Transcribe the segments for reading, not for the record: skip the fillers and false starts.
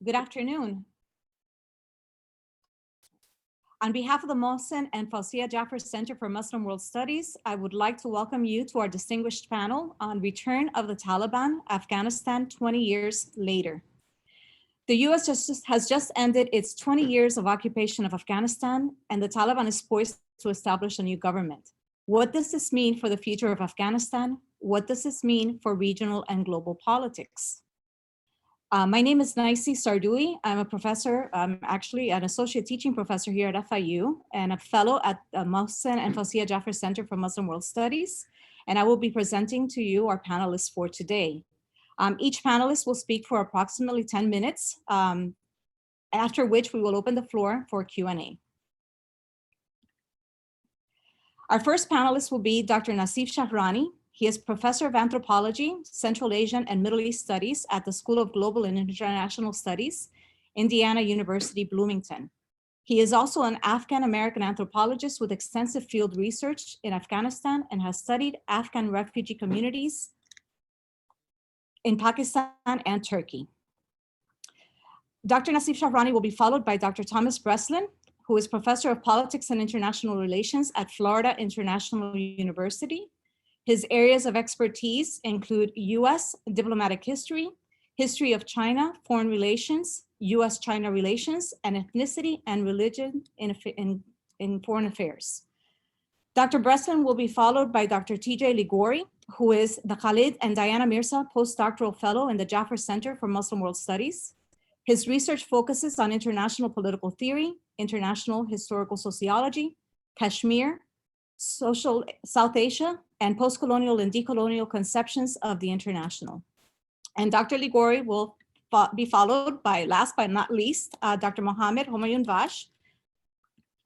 Good afternoon. On behalf of the Mohsen and Fawzia Jaffer Center for Muslim World Studies, I would like to welcome you to our distinguished panel on Return of the Taliban, Afghanistan 20 years later. The US has just ended its 20 years of occupation of Afghanistan, and the Taliban is poised to establish a new government. What does this mean for the future of Afghanistan? What does this mean for regional and global politics? My name is Naisi Sardoui. I'm a professor, actually an associate teaching professor here at FIU and a fellow at the Mohsen and Fawzia Jaffer Center for Muslim World Studies. And I will be presenting to you our panelists for today. Each panelist will speak for approximately 10 minutes, after which we will open the floor for Q&A. Our first panelist will be Dr. Nassif Shahrani. He is professor of anthropology, Central Asian and Middle East studies at the School of Global and International Studies, Indiana University, Bloomington. He is also an Afghan-American anthropologist with extensive field research in Afghanistan and has studied Afghan refugee communities in Pakistan and Turkey. Dr. Nassif Shahrani will be followed by Dr. Thomas Breslin, who is professor of politics and international relations at Florida International University. His areas of expertise include US diplomatic history, history of China, foreign relations, US-China relations, and ethnicity and religion in foreign affairs. Dr. Breslin will be followed by Dr. TJ Ligori, who is the Khalid and Diana Mirza postdoctoral fellow in the Jaffer Center for Muslim World Studies. His research focuses on international political theory, international historical sociology, Kashmir, social South Asia, and post-colonial and decolonial conceptions of the international. And Dr. Ligori will be followed by, last but not least, Dr. Mohammed Homayun Vash,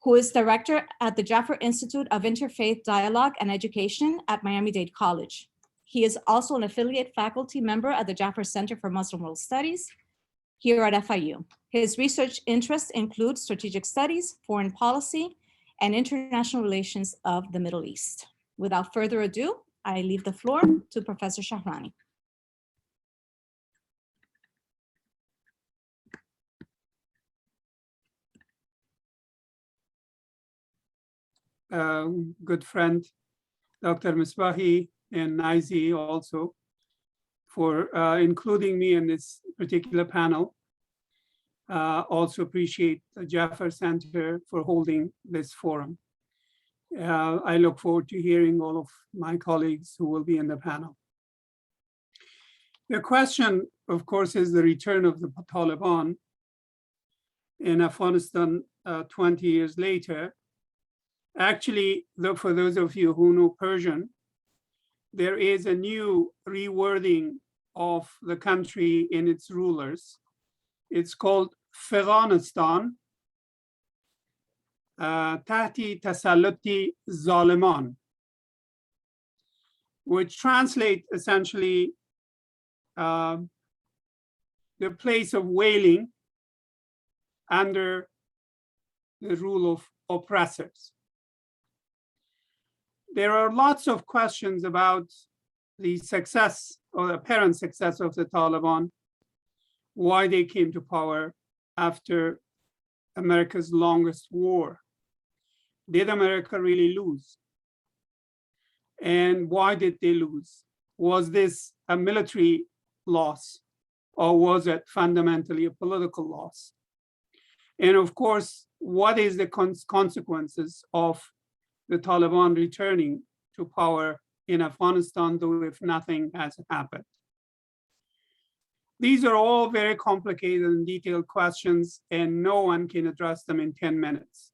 who is director at the Jaffer Institute of Interfaith Dialogue and Education at Miami-Dade College. He is also an affiliate faculty member at the Jaffer Center for Muslim World Studies here at FIU. His research interests include strategic studies, foreign policy, and international relations of the Middle East. Without further ado, I leave the floor to Professor Shahrani. Good friend, Dr. Misbahi and Naisi also for including me in this particular panel. Also appreciate the Jaffer Center for holding this forum. I look forward to hearing all of my colleagues who will be in the panel. The question, of course, is the return of the Taliban in Afghanistan 20 years later. Actually, for those of you who know Persian, there is a new rewording of the country in its rulers. It's called Afghanistan Tahti Tasalluti Zaliman, which translates essentially the place of wailing under the rule of oppressors. There are lots of questions about the success or the apparent success of the Taliban, why they came to power after America's longest war. Did America really lose? And why did they lose? Was this a military loss, or was it fundamentally a political loss? And of course, what is the consequences of the Taliban returning to power in Afghanistan, though if nothing has happened? These are all very complicated and detailed questions, and no one can address them in 10 minutes.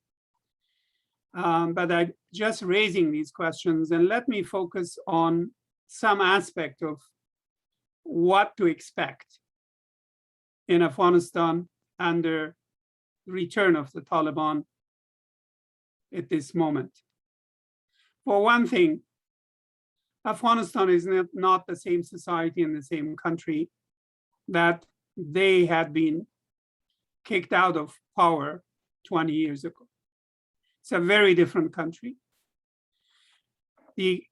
But I'm just raising these questions, and let me focus on some aspect of what to expect in Afghanistan under the return of the Taliban at this moment. For one thing, Afghanistan is not the same society and the same country that they had been kicked out of power 20 years ago. It's a very different country. The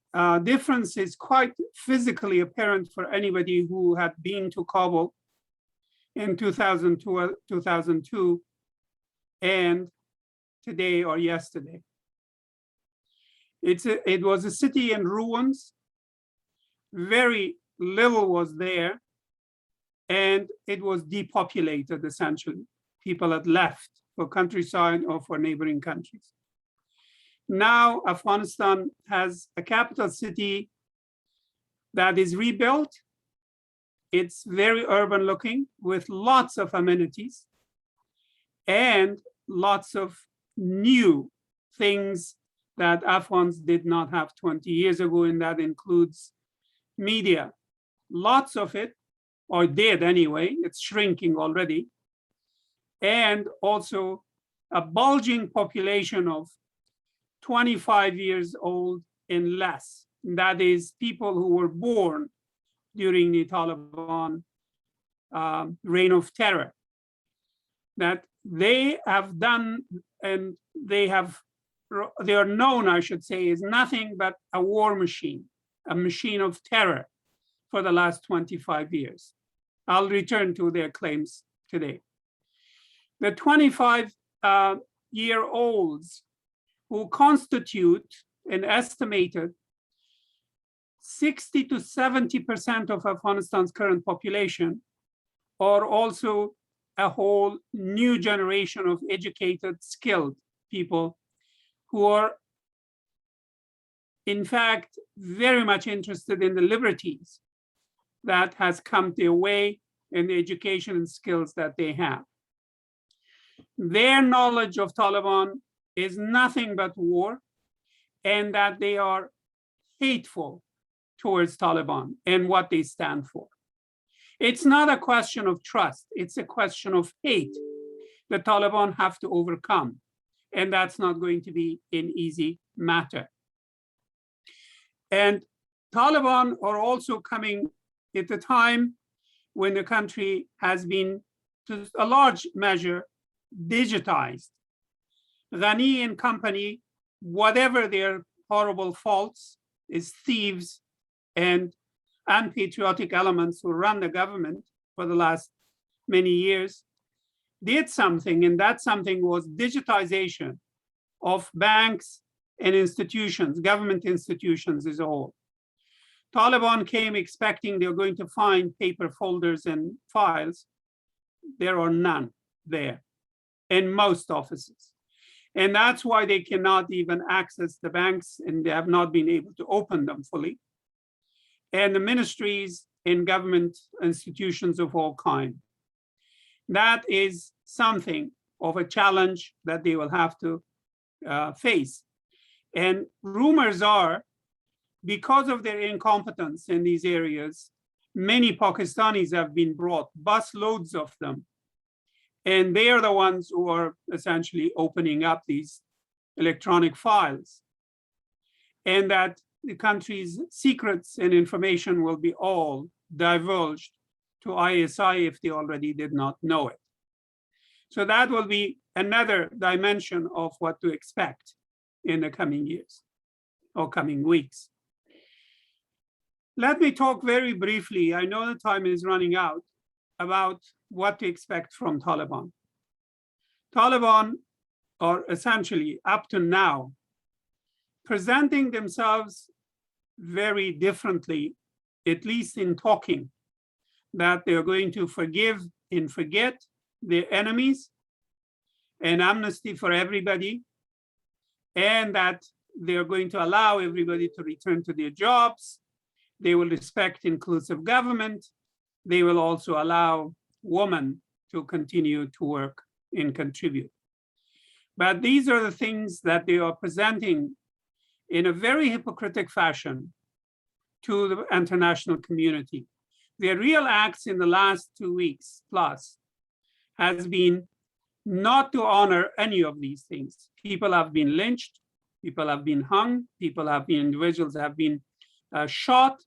difference is quite physically apparent for anybody who had been to Kabul in 2002, and today or yesterday. It was a city in ruins. Very little was there, and it was depopulated essentially. People had left for countryside or for neighboring countries. Now Afghanistan has a capital city that is rebuilt. It's very urban looking with lots of amenities and lots of new things that Afghans did not have 20 years ago, and that includes media. Lots of it, or did anyway, it's shrinking already. And also a bulging population of 25 years old and less. That is people who were born during the Taliban reign of terror. That they have done, and they are known, I should say, is nothing but a war machine, a machine of terror for the last 25 years. I'll return to their claims today. The 25-year-olds who constitute an estimated 60 to 70% of Afghanistan's current population are also a whole new generation of educated, skilled people who are, in fact, very much interested in the liberties that has come their way and the education and skills that they have. Their knowledge of Taliban is nothing but war, and that they are hateful towards Taliban and what they stand for. It's not a question of trust, it's a question of hate the Taliban have to overcome. And that's not going to be an easy matter. And Taliban are also coming at a time when the country has been, to a large measure, digitized. Ghani and company, whatever their horrible faults, is thieves and unpatriotic elements who run the government for the last many years, did something, and that something was digitization of banks and institutions, government institutions as a whole. Taliban came expecting they're going to find paper folders and files. There are none there in most offices. And that's why they cannot even access the banks, and they have not been able to open them fully. And the ministries and government institutions of all kinds. That is something of a challenge that they will have to face. And rumors are, because of their incompetence in these areas, many Pakistanis have been brought, busloads of them. And they are the ones who are essentially opening up these electronic files. And that the country's secrets and information will be all divulged to ISI if they already did not know it. So that will be another dimension of what to expect in the coming years or coming weeks. Let me talk very briefly, I know the time is running out, about what to expect from Taliban. Taliban are essentially, up to now, presenting themselves very differently, at least in talking, that they're going to forgive and forget their enemies, and amnesty for everybody, and that they're going to allow everybody to return to their jobs. They will respect inclusive government. They will also allow women to continue to work and contribute. But these are the things that they are presenting in a very hypocritical fashion to the international community. Their real acts in the last 2 weeks plus has been not to honor any of these things. People have been lynched, people have been hung, individuals have been shot,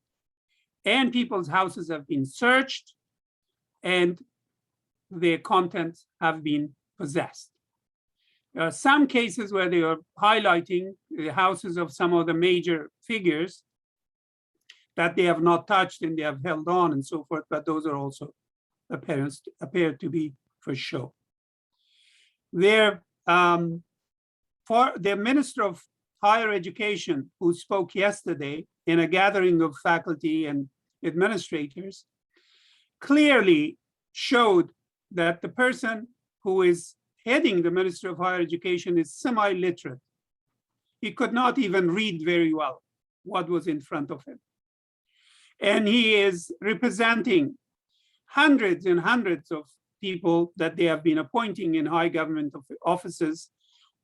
and people's houses have been searched, and their contents have been possessed. There are some cases where they are highlighting the houses of some of the major figures that they have not touched and they have held on and so forth, but those are also appear to be for show. For the Minister of Higher Education, who spoke yesterday in a gathering of faculty and administrators, clearly showed that the person who is heading the Ministry of Higher Education is semi-literate. He could not even read very well what was in front of him. And he is representing hundreds and hundreds of people that they have been appointing in high government offices.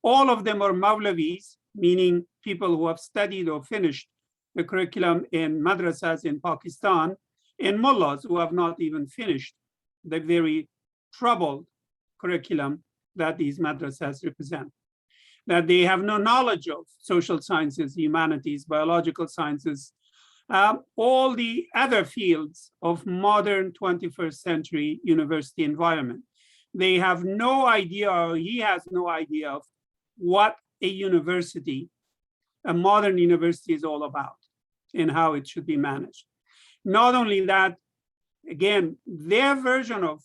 All of them are Mawlavis, meaning people who have studied or finished the curriculum in madrasas in Pakistan, and mullahs who have not even finished the very troubled curriculum that these madrasas represent. That they have no knowledge of social sciences, humanities, biological sciences, all the other fields of modern 21st century university environment. They have no idea, or he has no idea of what a university, a modern university is all about and how it should be managed. Not only that, again, their version of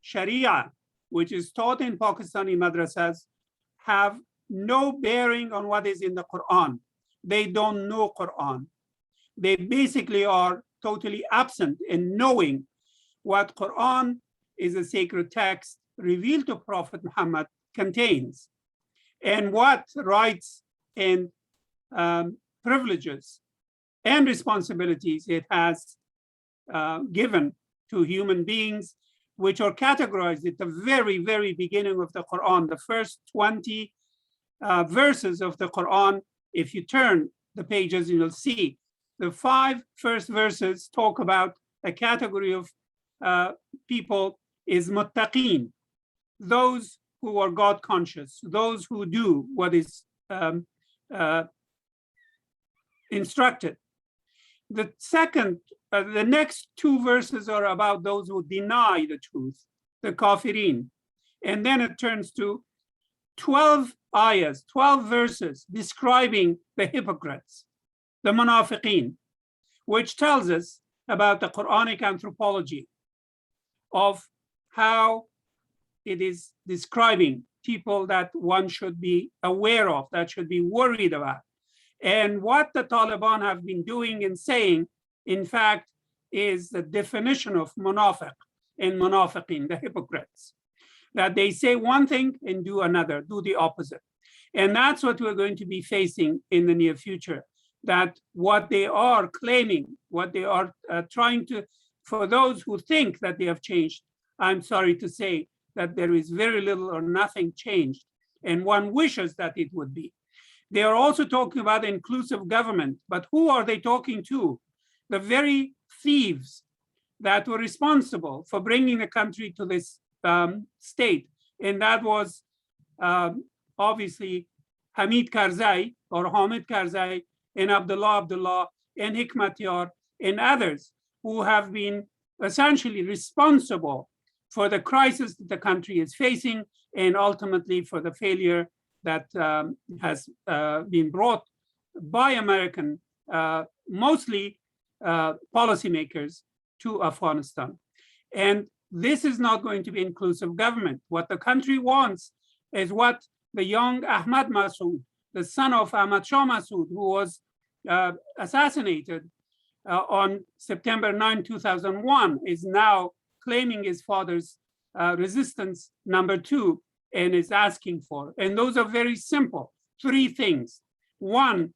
Sharia, which is taught in Pakistani madrasas, have no bearing on what is in the Quran. They don't know Quran. They basically are totally absent in knowing what Quran is a sacred text revealed to Prophet Muhammad contains, and what rights and privileges and responsibilities it has given to human beings, which are categorized at the very, very beginning of the Quran. The first 20 verses of the Quran, if you turn the pages, you'll see the 5 first verses talk about a category of people is muttaqeen, those who are God conscious, those who do what is instructed. The next 2 verses are about those who deny the truth, the kafirin. And then it turns to 12 ayahs, 12 verses describing the hypocrites, the munafiqeen, which tells us about the Quranic anthropology of how it is describing people that one should be aware of, that should be worried about. And what the Taliban have been doing and saying, in fact, is the definition of munafiq and munafiqeen, the hypocrites, that they say one thing and do another, do the opposite. And that's what we're going to be facing in the near future, that what they are claiming, what they are trying to, for those who think that they have changed, I'm sorry to say that there is very little or nothing changed, and one wishes that it would be. They are also talking about inclusive government, but who are they talking to? The very thieves that were responsible for bringing the country to this state. And that was obviously Hamid Karzai or Hamid Karzai and Abdullah and Hikmatyar and others who have been essentially responsible for the crisis that the country is facing, and ultimately for the failure that has been brought by American, mostly policymakers, to Afghanistan. And this is not going to be inclusive government. What the country wants is what the young Ahmad Massoud, the son of Ahmad Shah Massoud, who was assassinated on September 9, 2001, is now claiming his father's resistance number 2 and is asking for. And those are very simple, 3 things. 1,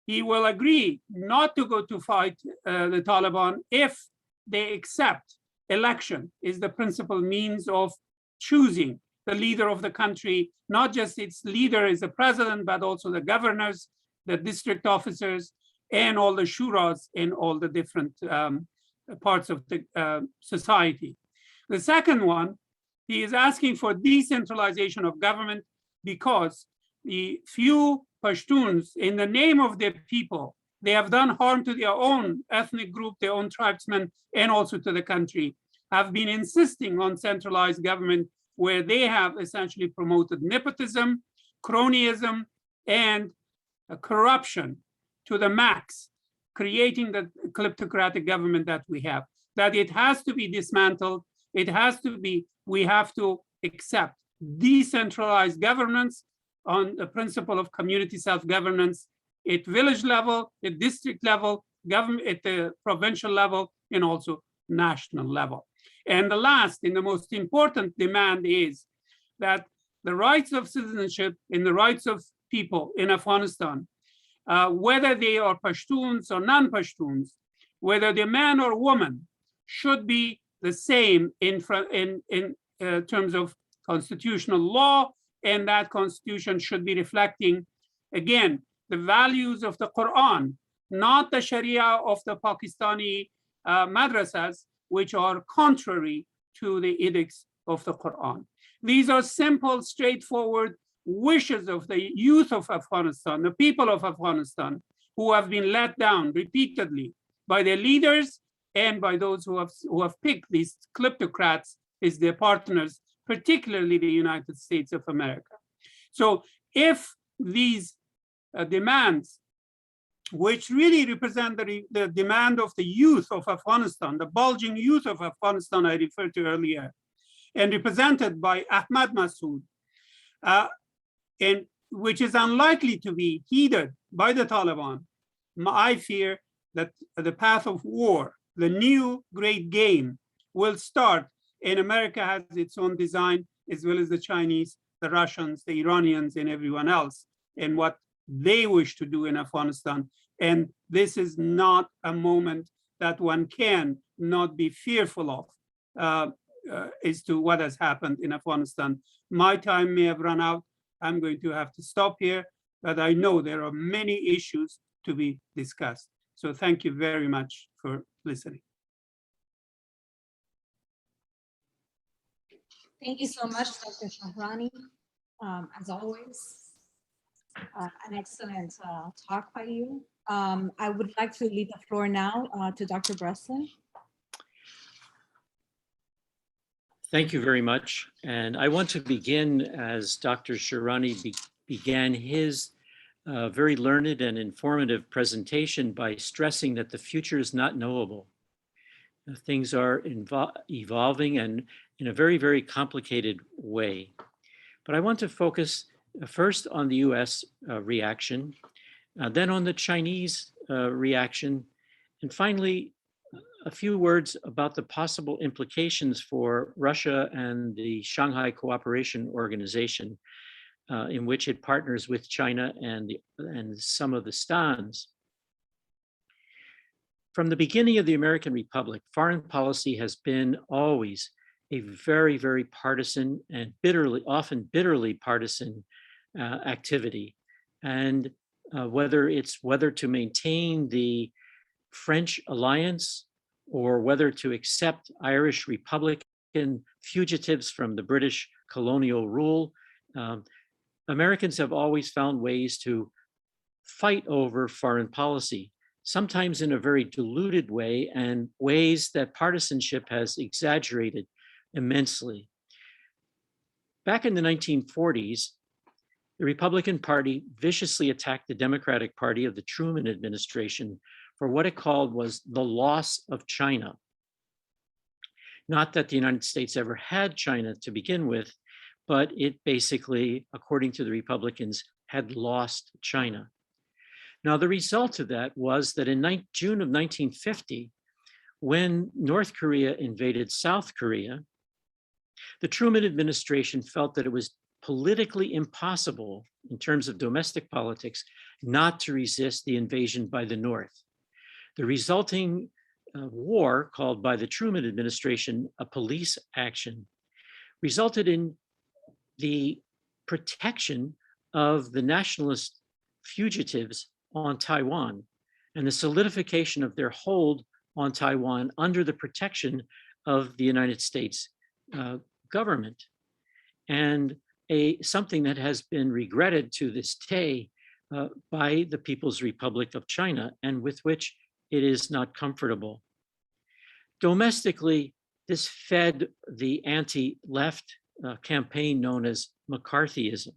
he will agree not to go to fight the Taliban if they accept election is the principal means of choosing the leader of the country, not just its leader as the president, but also the governors, the district officers, and all the shuras in all the different parts of the society. The second one, he is asking for decentralization of government because the few Pashtuns, in the name of their people, they have done harm to their own ethnic group, their own tribesmen, and also to the country, have been insisting on centralized government where they have essentially promoted nepotism, cronyism, and corruption to the max, creating the kleptocratic government that we have, that it has to be dismantled It has to be, we have to accept decentralized governance on the principle of community self-governance at village level, at district level, government at the provincial level, and also national level. And the last and the most important demand is that the rights of citizenship and the rights of people in Afghanistan, whether they are Pashtuns or non-Pashtuns, whether they're man or woman, should be the same in terms of constitutional law, and that constitution should be reflecting, again, the values of the Quran, not the Sharia of the Pakistani madrasas, which are contrary to the edicts of the Quran. These are simple, straightforward wishes of the youth of Afghanistan, the people of Afghanistan, who have been let down repeatedly by their leaders and by those who have picked these kleptocrats as their partners, particularly the United States of America. So if these demands, which really represent the demand of the youth of Afghanistan, the bulging youth of Afghanistan I referred to earlier, and represented by Ahmad Massoud, and which is unlikely to be heeded by the Taliban, I fear that the path of war, the new great game, will start, and America has its own design, as well as the Chinese, the Russians, the Iranians, and everyone else, and what they wish to do in Afghanistan. And this is not a moment that one can not be fearful of as to what has happened in Afghanistan. My time may have run out. I'm going to have to stop here, but I know there are many issues to be discussed. So thank you very much for listening. Thank you so much, Dr. Shahrani. As always, an excellent talk by you. I would like to leave the floor now to Dr. Breslin. Thank you very much. And I want to begin as Dr. Shahrani began his very learned and informative presentation by stressing that the future is not knowable. Things are evolving and in a very, very complicated way. But I want to focus first on the US reaction, then on the Chinese reaction, and finally, a few words about the possible implications for Russia and the Shanghai Cooperation Organization, in which it partners with China and some of the stans. From the beginning of the American Republic, foreign policy has been always a very, very partisan and often bitterly partisan activity. And whether to maintain the French alliance or whether to accept Irish Republican fugitives from the British colonial rule, Americans have always found ways to fight over foreign policy, sometimes in a very diluted way and ways that partisanship has exaggerated immensely. Back in the 1940s, the Republican Party viciously attacked the Democratic Party of the Truman administration for what it called was the loss of China. Not that the United States ever had China to begin with, but it basically, according to the Republicans, had lost China. Now, the result of that was that in June of 1950, when North Korea invaded South Korea, the Truman administration felt that it was politically impossible in terms of domestic politics not to resist the invasion by the North. The resulting war, called by the Truman administration a police action, resulted in the protection of the nationalist fugitives on Taiwan and the solidification of their hold on Taiwan under the protection of the United States government. And something that has been regretted to this day by the People's Republic of China, and with which it is not comfortable. Domestically, this fed the anti-left campaign known as McCarthyism.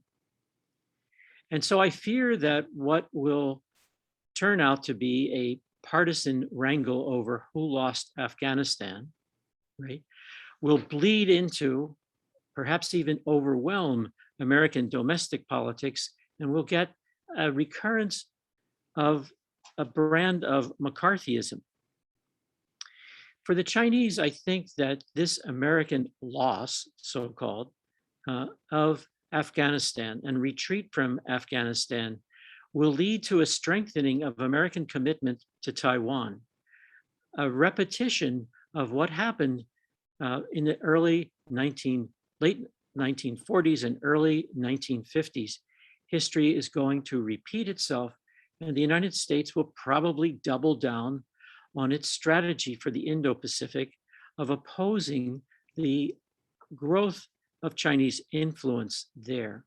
And so I fear that what will turn out to be a partisan wrangle over who lost Afghanistan, right, will bleed into, perhaps even overwhelm American domestic politics, and we'll get a recurrence of a brand of McCarthyism. For the Chinese, I think that this American loss, so-called, of Afghanistan and retreat from Afghanistan will lead to a strengthening of American commitment to Taiwan, a repetition of what happened in the late 1940s and early 1950s. History is going to repeat itself, and the United States will probably double down on its strategy for the Indo-Pacific of opposing the growth of Chinese influence there.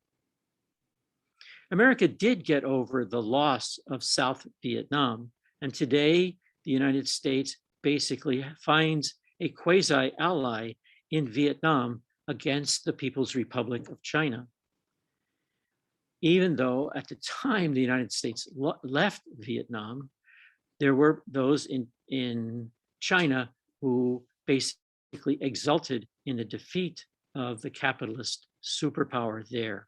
America did get over the loss of South Vietnam, and today the United States basically finds a quasi-ally in Vietnam against the People's Republic of China. Even though at the time the United States left Vietnam, there were those in China who basically exulted in the defeat of the capitalist superpower there.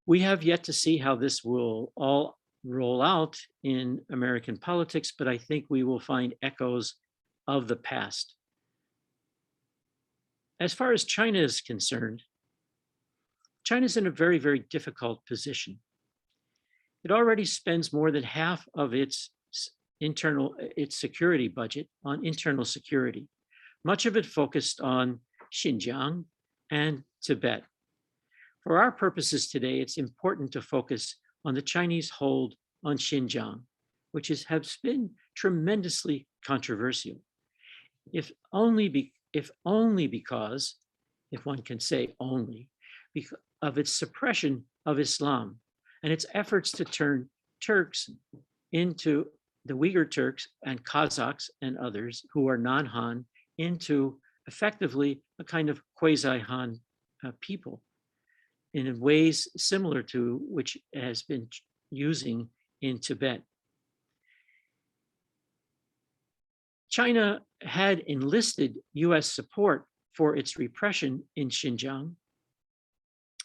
We have yet to see how this will all roll out in American politics, but I think we will find echoes of the past. As far as China is concerned, China's in a very, very difficult position. It already spends more than half of its security budget on internal security, much of it focused on Xinjiang and Tibet. For our purposes today, it's important to focus on the Chinese hold on Xinjiang, which has been tremendously controversial. If only because, if one can say only, because of its suppression of Islam and its efforts to turn Turks into the Uyghur Turks and Kazakhs and others who are non-Han into effectively a kind of quasi-Han people in ways similar to which it has been using in Tibet. China had enlisted US support for its repression in Xinjiang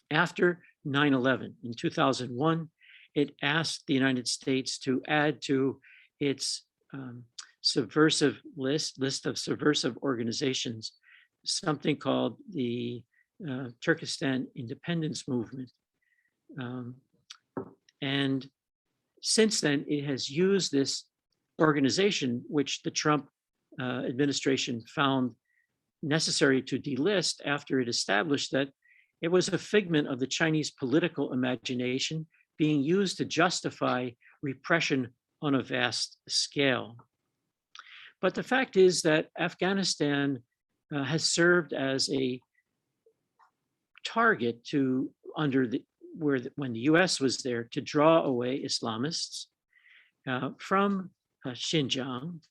after 9/11. In 2001, it asked the United States to add to its subversive list of subversive organizations, something called the Turkistan independence movement. And since then, it has used this organization, which the Trump administration found necessary to delist after it established that it was a figment of the Chinese political imagination being used to justify repression on a vast scale. But the fact is that Afghanistan has served as a target to when the US was there to draw away Islamists from Xinjiang,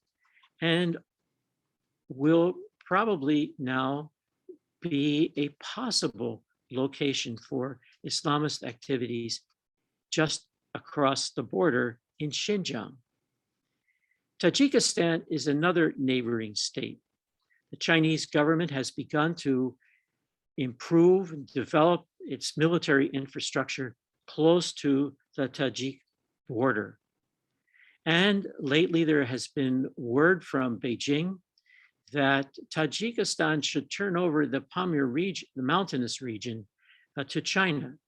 and will probably now be a possible location for Islamist activities just across the border in Xinjiang. Tajikistan is another neighboring state. The Chinese government has begun to improve and develop its military infrastructure close to the Tajik border. And lately there has been word from Beijing that Tajikistan should turn over the Pamir region, the mountainous region, to China,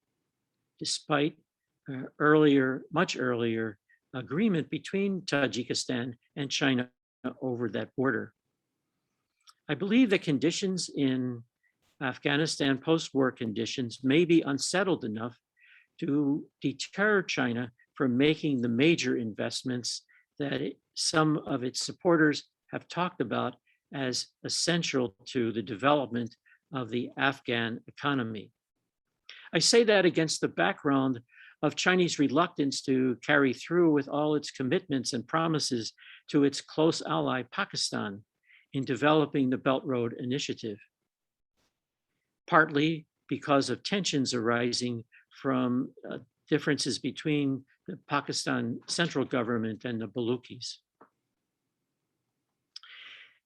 despite much earlier agreement between Tajikistan and China over that border. I believe the conditions in Afghanistan, post-war conditions, may be unsettled enough to deter China from making the major investments that some of its supporters have talked about as essential to the development of the Afghan economy. I say that against the background of Chinese reluctance to carry through with all its commitments and promises to its close ally, Pakistan, in developing the Belt Road Initiative, partly because of tensions arising from differences between the Pakistan central government and the Baluchis.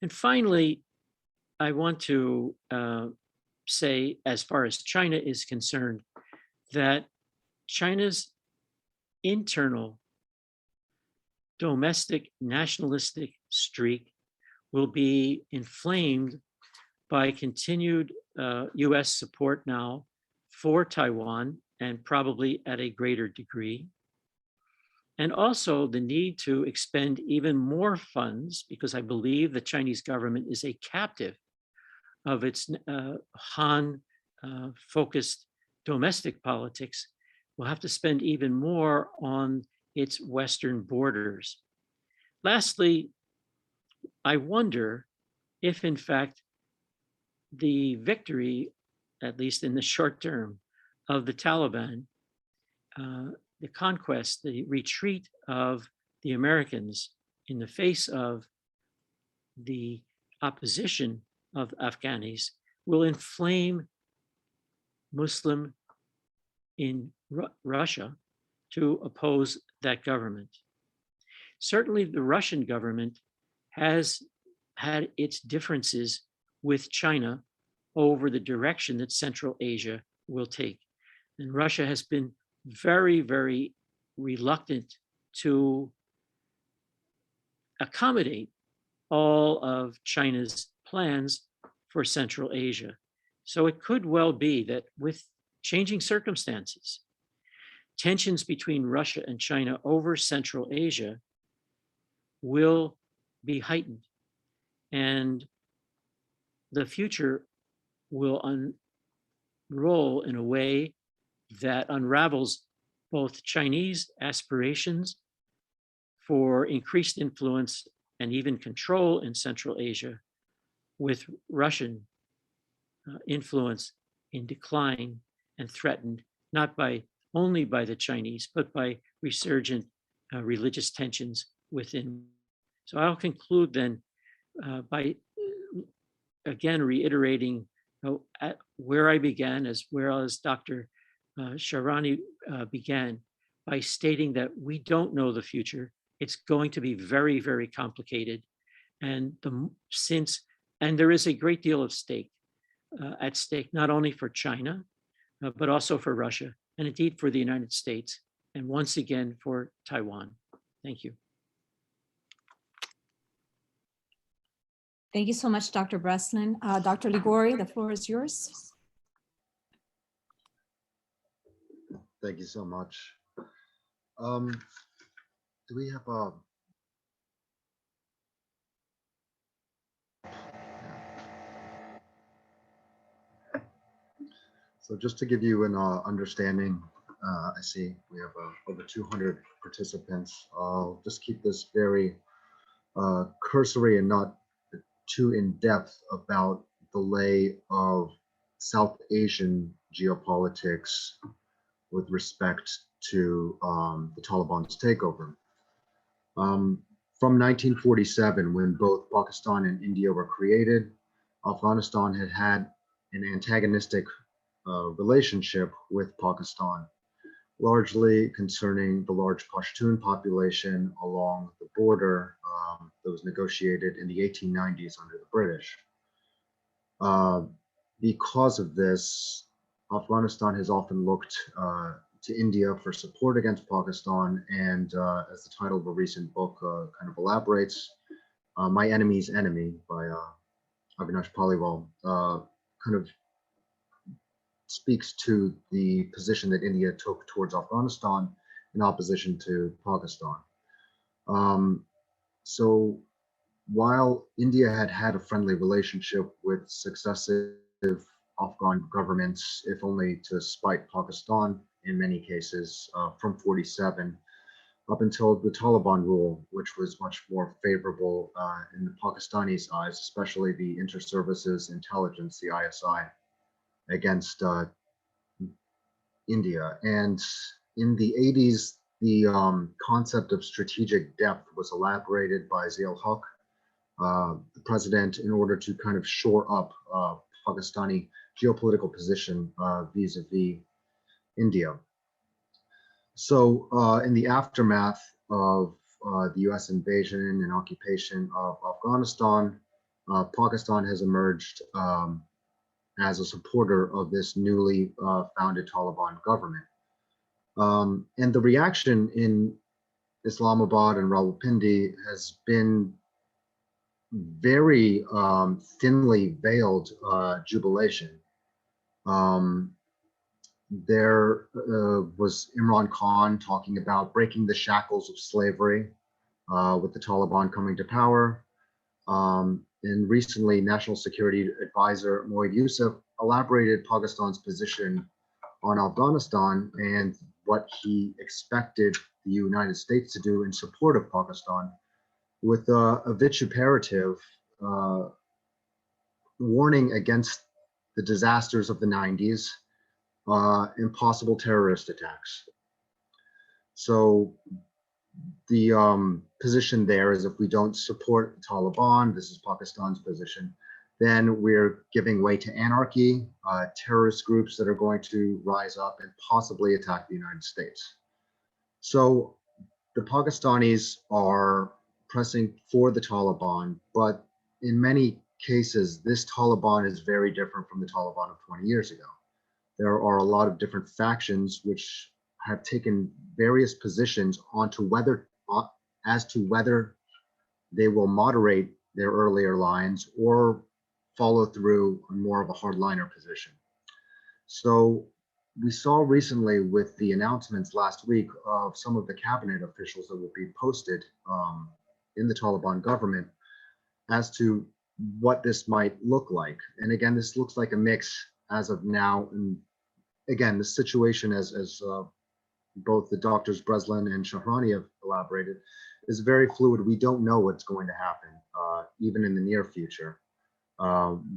And finally, I want to say, as far as China is concerned, that China's internal domestic nationalistic streak will be inflamed by continued US support now for Taiwan, and probably at a greater degree. And also the need to expend even more funds, because I believe the Chinese government is a captive of its Han focused domestic politics, will have to spend even more on its Western borders. Lastly, I wonder if, in fact, the victory, at least in the short term, of the Taliban, the conquest, the retreat of the Americans in the face of the opposition of Afghanis, will inflame Muslim in Russia to oppose that government. Certainly, the Russian government has had its differences with China over the direction that Central Asia will take. And Russia has been very, very reluctant to accommodate all of China's plans for Central Asia. So it could well be that with changing circumstances, tensions between Russia and China over Central Asia will be heightened, and the future will unroll in a way that unravels both Chinese aspirations for increased influence and even control in Central Asia, with Russian influence in decline and threatened not only by the Chinese, but by resurgent religious tensions within. So I'll conclude then by again reiterating where I began, as well as Dr. Shahrani began, by stating that we don't know the future. It's going to be very, very complicated, and there is a great deal of at stake, not only for China, but also for Russia, and indeed for the United States, and once again for Taiwan. Thank you. Thank you so much, Dr. Breslin. Dr. Ligori, the floor is yours. Thank you so much. Do we have a... So just to give you an understanding, I see we have over 200 participants. I'll just keep this very cursory and not too in-depth about the lay of South Asian geopolitics with respect to the Taliban's takeover. From 1947, when both Pakistan and India were created, Afghanistan had had an antagonistic relationship with Pakistan, largely concerning the large Pashtun population along the border that was negotiated in the 1890s under the British. Because of this, Afghanistan has often looked to India for support against Pakistan, and as the title of a recent book kind of elaborates, My Enemy's Enemy by Avinash Paliwal kind of speaks to the position that India took towards Afghanistan in opposition to Pakistan. So while India had had a friendly relationship with successive Afghan governments, if only to spite Pakistan in many cases, from 47 up until the Taliban rule, which was much more favorable in the Pakistanis' eyes, especially the inter-services intelligence, the ISI, against India. And in the 80s, the concept of strategic depth was elaborated by Ziaul Haq, the president, in order to kind of shore up Pakistani geopolitical position vis-a-vis India. So in the aftermath of the US invasion and occupation of Afghanistan, Pakistan has emerged as a supporter of this newly founded Taliban government. And the reaction in Islamabad and Rawalpindi has been very thinly veiled jubilation. There was Imran Khan talking about breaking the shackles of slavery with the Taliban coming to power. And recently, National Security Advisor Moeed Yusuf elaborated Pakistan's position on Afghanistan and what he expected the United States to do in support of Pakistan, with a vituperative warning against the disasters of the 90s and possible terrorist attacks. So the position there is, if we don't support the Taliban, this is Pakistan's position, then we're giving way to anarchy, terrorist groups that are going to rise up and possibly attack the United States. So the Pakistanis are pressing for the Taliban, but in many cases, this Taliban is very different from the Taliban of 20 years ago. There are a lot of different factions which have taken various positions as to whether they will moderate their earlier lines or follow through on more of a hardliner position. So we saw recently with the announcements last week of some of the cabinet officials that will be posted in the Taliban government as to what this might look like. And again, this looks like a mix as of now. And again, the situation, as both the doctors Breslin and Shahrani have elaborated, is very fluid. We don't know what's going to happen, even in the near future,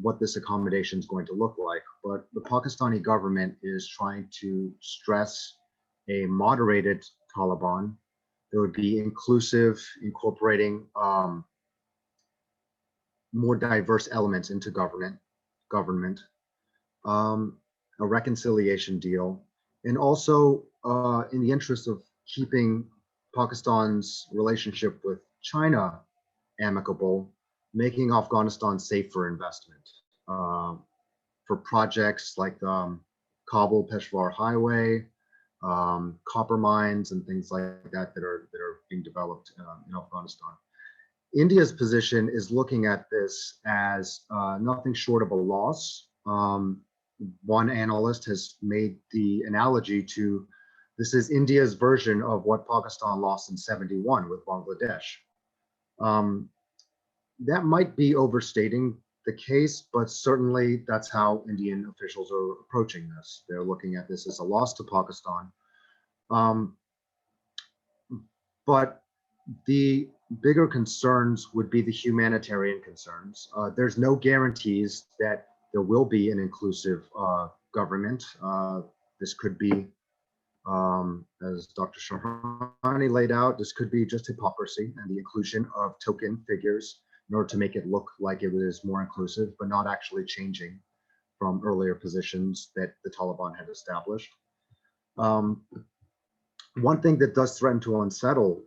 what this accommodation is going to look like. But the Pakistani government is trying to stress a moderated Taliban that would be inclusive, incorporating more diverse elements into government, a reconciliation deal, and also in the interest of keeping Pakistan's relationship with China amicable, making Afghanistan safe for investment for projects like the Kabul-Peshawar Highway, copper mines, and things like that that are being developed in Afghanistan. India's position is looking at this as nothing short of a loss. One analyst has made the analogy to this is India's version of what Pakistan lost in '71 with Bangladesh. That might be overstating the case, but certainly that's how Indian officials are approaching this. They're looking at this as a loss to Pakistan. But the bigger concerns would be the humanitarian concerns. There's no guarantees that there will be an inclusive government. This could be, as Dr. Shahrani laid out, this could be just hypocrisy and the inclusion of token figures in order to make it look like it was more inclusive, but not actually changing from earlier positions that the Taliban had established. One thing that does threaten to unsettle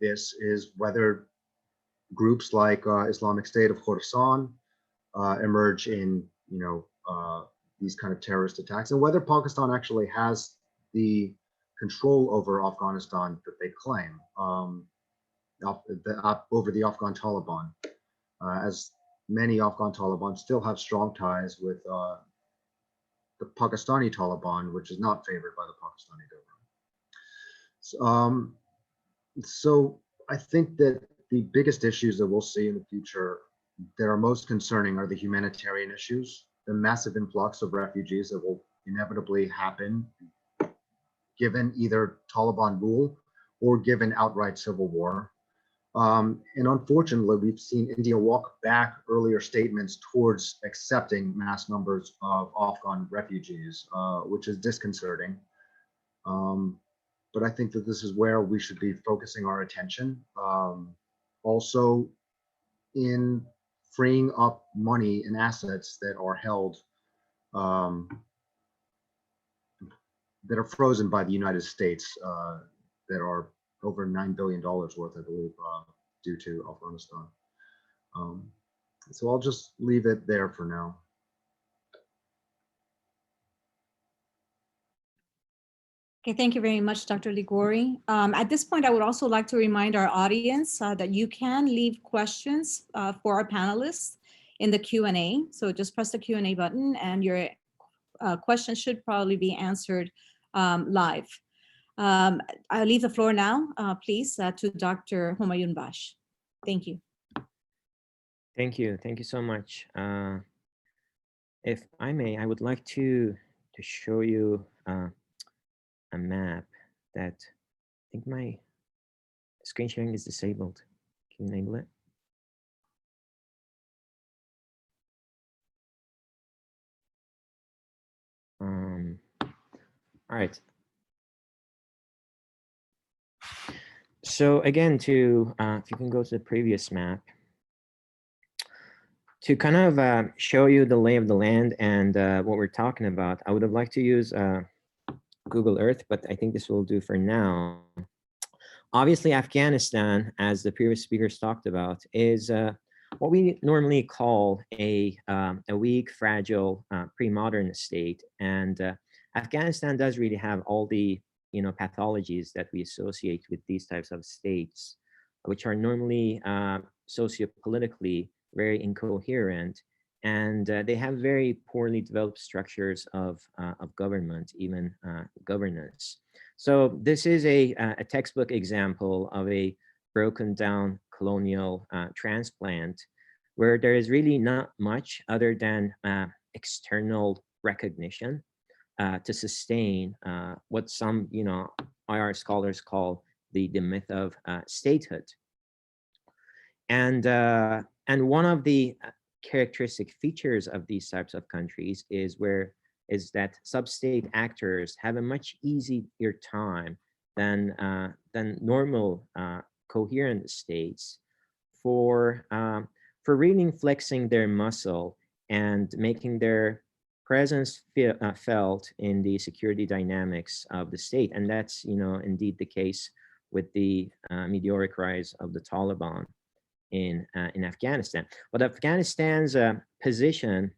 this is whether groups like Islamic State of Khorasan emerge in, these kind of terrorist attacks, and whether Pakistan actually has the control over Afghanistan that they claim over the Afghan Taliban, as many Afghan Taliban still have strong ties with the Pakistani Taliban, which is not favored by the Pakistani government. So I think that the biggest issues that we'll see in the future that are most concerning are the humanitarian issues, the massive influx of refugees that will inevitably happen given either Taliban rule or given outright civil war. And unfortunately, we've seen India walk back earlier statements towards accepting mass numbers of Afghan refugees, which is disconcerting. But I think that this is where we should be focusing our attention. Also in freeing up money and assets that are held, that are frozen by the United States, that are over $9 billion worth, I believe, due to Afghanistan. So I'll just leave it there for now. Okay, thank you very much, Dr. Ligori. At this point, I would also like to remind our audience that you can leave questions for our panelists in the Q&A. So just press the Q&A button and your question should probably be answered live. I'll leave the floor now, please, to Dr. Humayun Bash. Thank you. Thank you. Thank you so much. If I may, I would like to show you a map that I think my screen sharing is disabled. Can you enable it? All right. So again, if you can go to the previous map, to kind of show you the lay of the land and what we're talking about, I would have liked to use Google Earth, but I think this will do for now. Obviously, Afghanistan, as the previous speakers talked about, is what we normally call a weak, fragile, pre-modern state. And Afghanistan does really have all the pathologies that we associate with these types of states, which are normally sociopolitically very incoherent, and they have very poorly developed structures of government, even governance. So this is a textbook example of a broken down colonial transplant, where there is really not much other than external recognition to sustain what some IR scholars call the myth of statehood. And one of the characteristic features of these types of countries is that sub-state actors have a much easier time than normal coherent states for really flexing their muscle and making their presence felt in the security dynamics of the state. And that's indeed the case with the meteoric rise of the Taliban in Afghanistan. But Afghanistan's position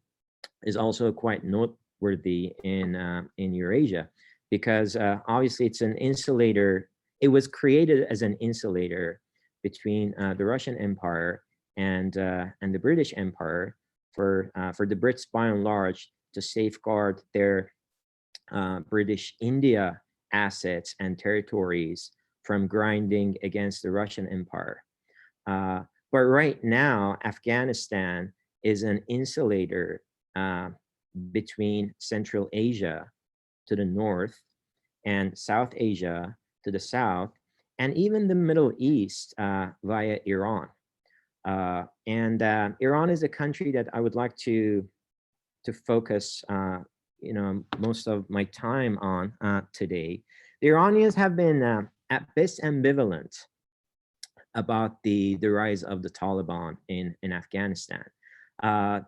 is also quite noteworthy in Eurasia, because obviously it's an insulator. It was created as an insulator between the Russian Empire and the British Empire for the Brits, by and large, to safeguard their British India assets and territories from grinding against the Russian Empire. But right now, Afghanistan is an insulator between Central Asia to the north and South Asia to the south, and even the Middle East via Iran. And Iran is a country that I would like to focus most of my time on today. The Iranians have been at best ambivalent about the rise of the Taliban in Afghanistan.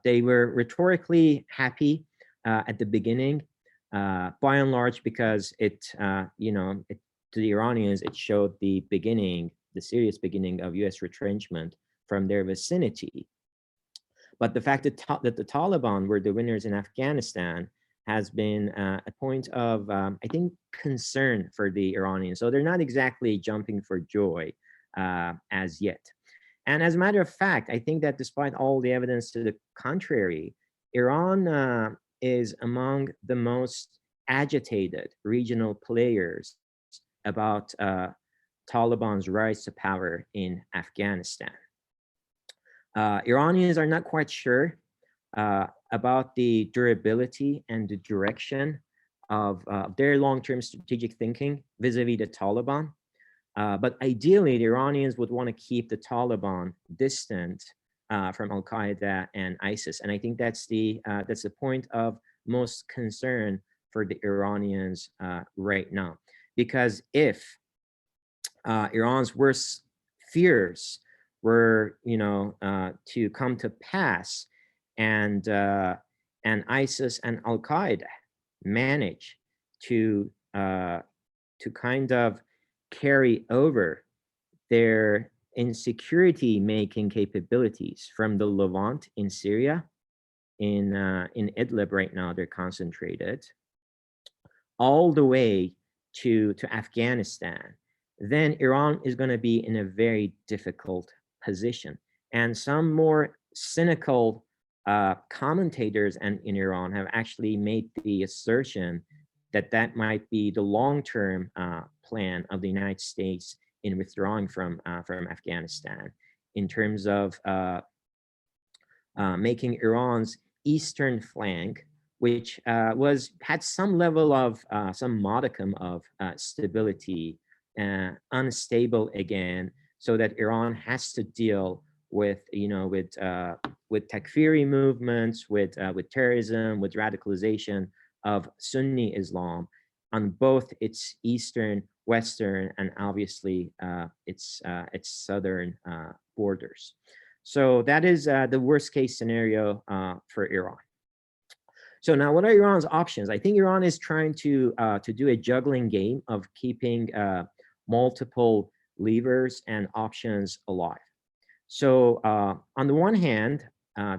They were rhetorically happy at the beginning, by and large, because to the Iranians, it showed the serious beginning of US retrenchment from their vicinity. But the fact that the Taliban were the winners in Afghanistan has been a point of, I think, concern for the Iranians. So they're not exactly jumping for joy as yet. And as a matter of fact, I think that despite all the evidence to the contrary, Iran is among the most agitated regional players about Taliban's rise to power in Afghanistan. Iranians are not quite sure about the durability and the direction of their long-term strategic thinking vis-a-vis the Taliban. But ideally, the Iranians would want to keep the Taliban distant from Al-Qaeda and ISIS. And I think that's the point of most concern for the Iranians right now. Because if Iran's worst fears were, to come to pass, and ISIS and Al-Qaeda manage to kind of carry over their in security making capabilities from the Levant in Syria, in Idlib right now, they're concentrated, all the way to Afghanistan, then Iran is going to be in a very difficult position. And some more cynical commentators in Iran have actually made the assertion that that might be the long-term plan of the United States in withdrawing from Afghanistan, in terms of making Iran's eastern flank, which had some level of some modicum of stability, unstable again, so that Iran has to deal with takfiri movements, with terrorism, with radicalization of Sunni Islam on both its eastern, western, and obviously its southern borders. So that is the worst case scenario for Iran. So now, what are Iran's options? I think Iran is trying to do a juggling game of keeping multiple levers and options alive. So on the one hand,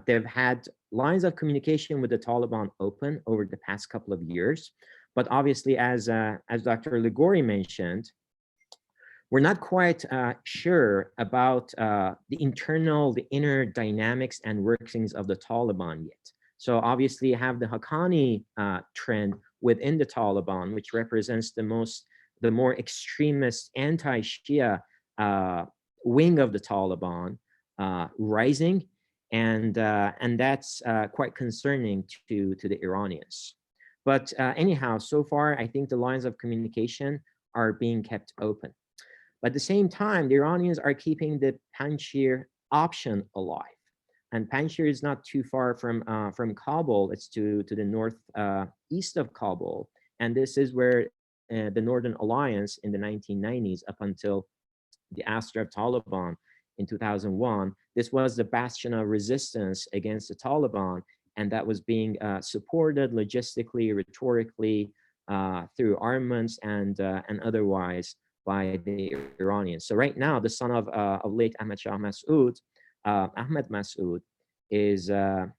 they've had lines of communication with the Taliban open over the past couple of years, but obviously, as Dr. Ligori mentioned, we're not quite sure about the inner dynamics and workings of the Taliban yet. So obviously, you have the Haqqani trend within the Taliban, which represents the more extremist anti-Shia wing of the Taliban rising, and that's quite concerning to the Iranians. But anyhow, so far, I think the lines of communication are being kept open. But at the same time, the Iranians are keeping the Panjshir option alive. And Panjshir is not too far from Kabul. It's to the northeast of Kabul. And this is where the Northern Alliance in the 1990s, up until the ouster of Taliban in 2001, this was the bastion of resistance against the Taliban, and that was being supported logistically, rhetorically, through armaments and otherwise by the Iranians. So right now, the son of late Ahmed Shah Massoud, Ahmed Massoud, is in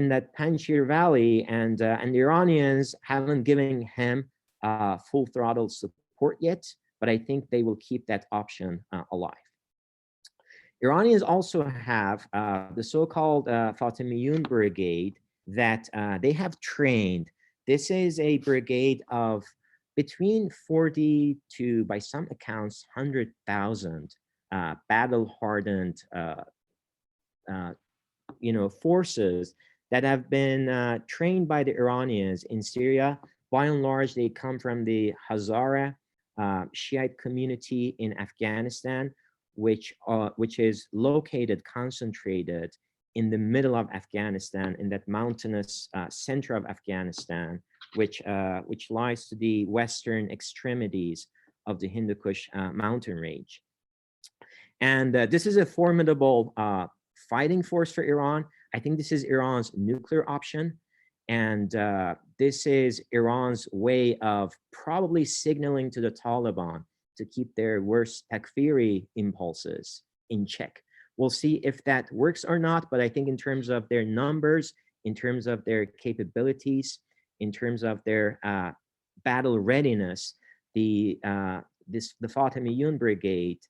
that Panjshir Valley, and the Iranians haven't given him full throttle support yet, but I think they will keep that option alive. Iranians also have the so-called Fatimi Brigade that they have trained. This is a brigade of between 40 to, by some accounts, 100,000 battle-hardened forces that have been trained by the Iranians in Syria. By and large, they come from the Hazara Shiite community in Afghanistan, which is located, concentrated in the middle of Afghanistan, in that mountainous center of Afghanistan, which lies to the western extremities of the Hindu Kush mountain range. And this is a formidable fighting force for Iran. I think this is Iran's nuclear option. And this is Iran's way of probably signaling to the Taliban to keep their worst takfiri impulses in check. We'll see if that works or not, but I think in terms of their numbers, in terms of their capabilities, in terms of their battle readiness, the Fatimi Brigade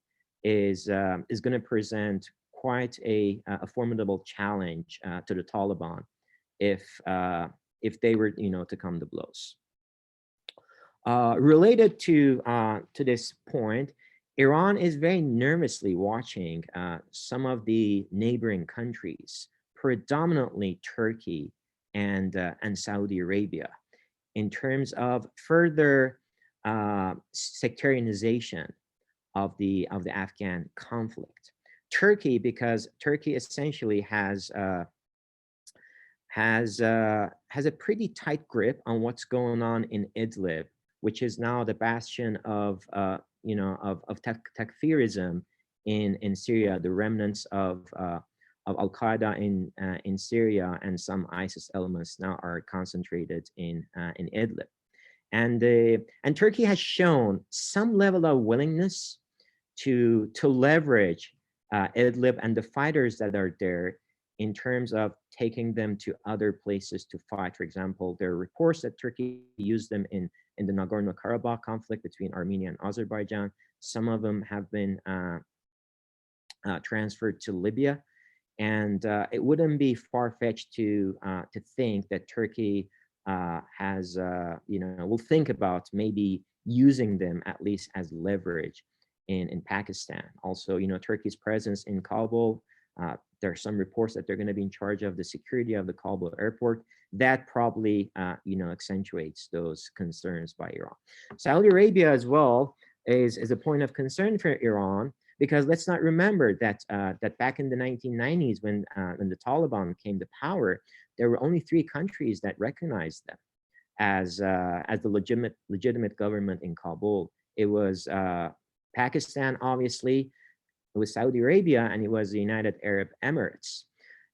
is going to present quite a formidable challenge to the Taliban if they were to come to blows. Related to this point, Iran is very nervously watching some of the neighboring countries, predominantly Turkey and Saudi Arabia, in terms of further sectarianization of the Afghan conflict. Turkey, because Turkey essentially has a pretty tight grip on what's going on in Idlib, which is now the bastion of takfirism in Syria, the remnants of Al Qaeda in Syria, and some ISIS elements now are concentrated in Idlib, and Turkey has shown some level of willingness to leverage Idlib and the fighters that are there in terms of taking them to other places to fight. For example, there are reports that Turkey used them in the Nagorno-Karabakh conflict between Armenia and Azerbaijan. Some of them have been transferred to Libya. And it wouldn't be far-fetched to think that Turkey has, will think about maybe using them at least as leverage in Pakistan. Also, Turkey's presence in Kabul, there are some reports that they're going to be in charge of the security of the Kabul airport. That probably, accentuates those concerns by Iran. Saudi Arabia as well is a point of concern for Iran, because let's not remember that that back in the 1990s, when the Taliban came to power, there were only 3 countries that recognized them as the legitimate government in Kabul. It was Pakistan, obviously, it was Saudi Arabia, and it was the United Arab Emirates.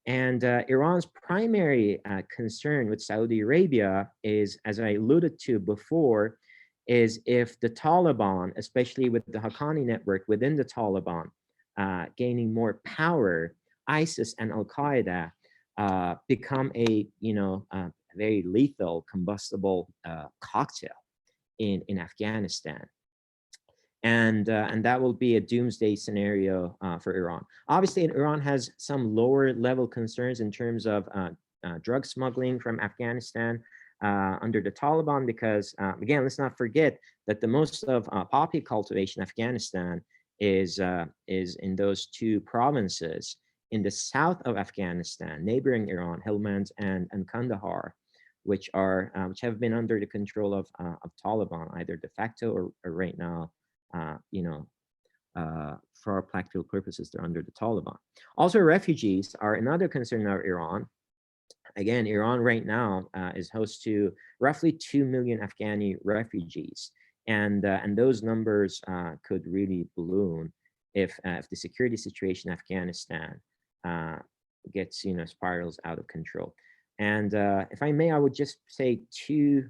And Iran's primary concern with Saudi Arabia is, as I alluded to before, is if the Taliban, especially with the Haqqani network within the Taliban, gaining more power, ISIS and Al-Qaeda become a very lethal, combustible cocktail in Afghanistan. And that will be a doomsday scenario for Iran. Obviously, Iran has some lower level concerns in terms of drug smuggling from Afghanistan under the Taliban, because again, let's not forget that the most of poppy cultivation in Afghanistan is in those 2 provinces in the south of Afghanistan, neighboring Iran, Helmand and Kandahar, which have been under the control of Taliban, either de facto or right now, for our practical purposes, they're under the Taliban. Also, refugees are another concern of Iran. Again, Iran right now is host to roughly 2 million Afghani refugees, and those numbers could really balloon if the security situation in Afghanistan gets spirals out of control. And if I may, I would just say 2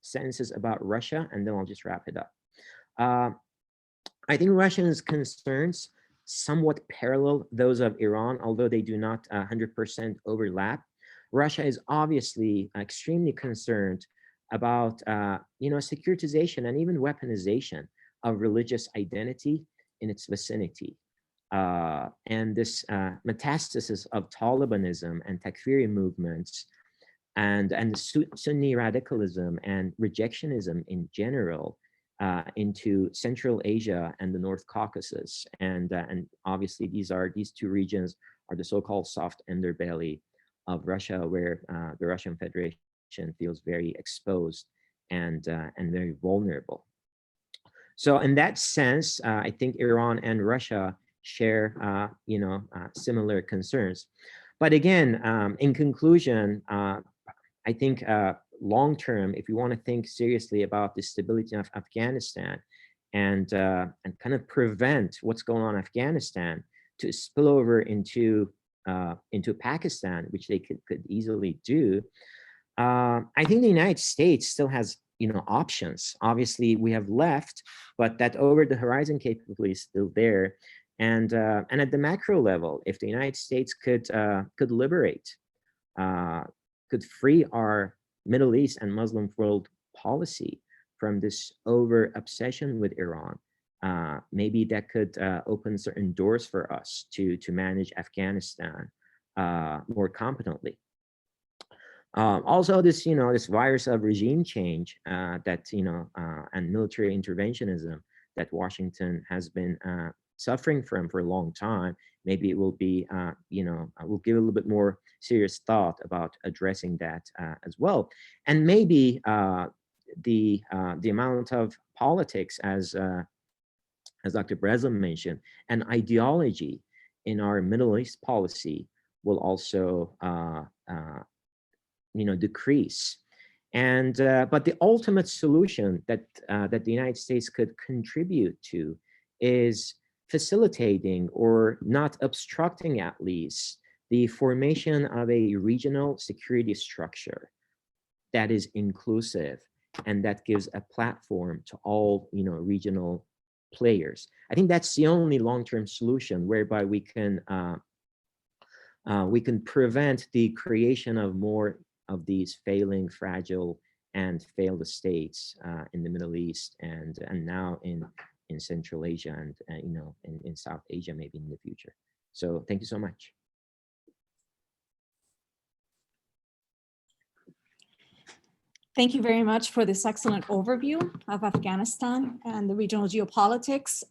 sentences about Russia, and then I'll just wrap it up. I think Russians' concerns somewhat parallel those of Iran, although they do not 100% overlap. Russia is obviously extremely concerned about securitization and even weaponization of religious identity in its vicinity. And this metastasis of Talibanism and Takfiri movements and Sunni radicalism and rejectionism in general into Central Asia and the North Caucasus, and obviously these 2 regions are the so-called soft underbelly of Russia, where the Russian Federation feels very exposed and very vulnerable. So in that sense, I think Iran and Russia share similar concerns. But again, in conclusion, I think long term, if we want to think seriously about the stability of Afghanistan and kind of prevent what's going on in Afghanistan to spill over into Pakistan, which they could easily do, I think the United States still has options. Obviously, we have left, but that over the horizon capability is still there. And at the macro level, if the United States could liberate, could free our Middle East and Muslim world policy from this over obsession with Iran, maybe that could open certain doors for us to manage Afghanistan more competently. Also, this this virus of regime change that and military interventionism that Washington has been suffering from for a long time. Maybe it will be we'll give a little bit more serious thought about addressing that as well, and maybe the amount of politics, as Dr. Breslin mentioned, and ideology in our Middle East policy will also decrease. And but the ultimate solution that the United States could contribute to is facilitating, or not obstructing at least, the formation of a regional security structure that is inclusive and that gives a platform to all regional players. I think that's the only long-term solution whereby we can prevent the creation of more of these failing, fragile, and failed states in the Middle East and now in Central Asia and in South Asia maybe in the future. So thank you so much. Thank you very much for this excellent overview of Afghanistan and the regional geopolitics.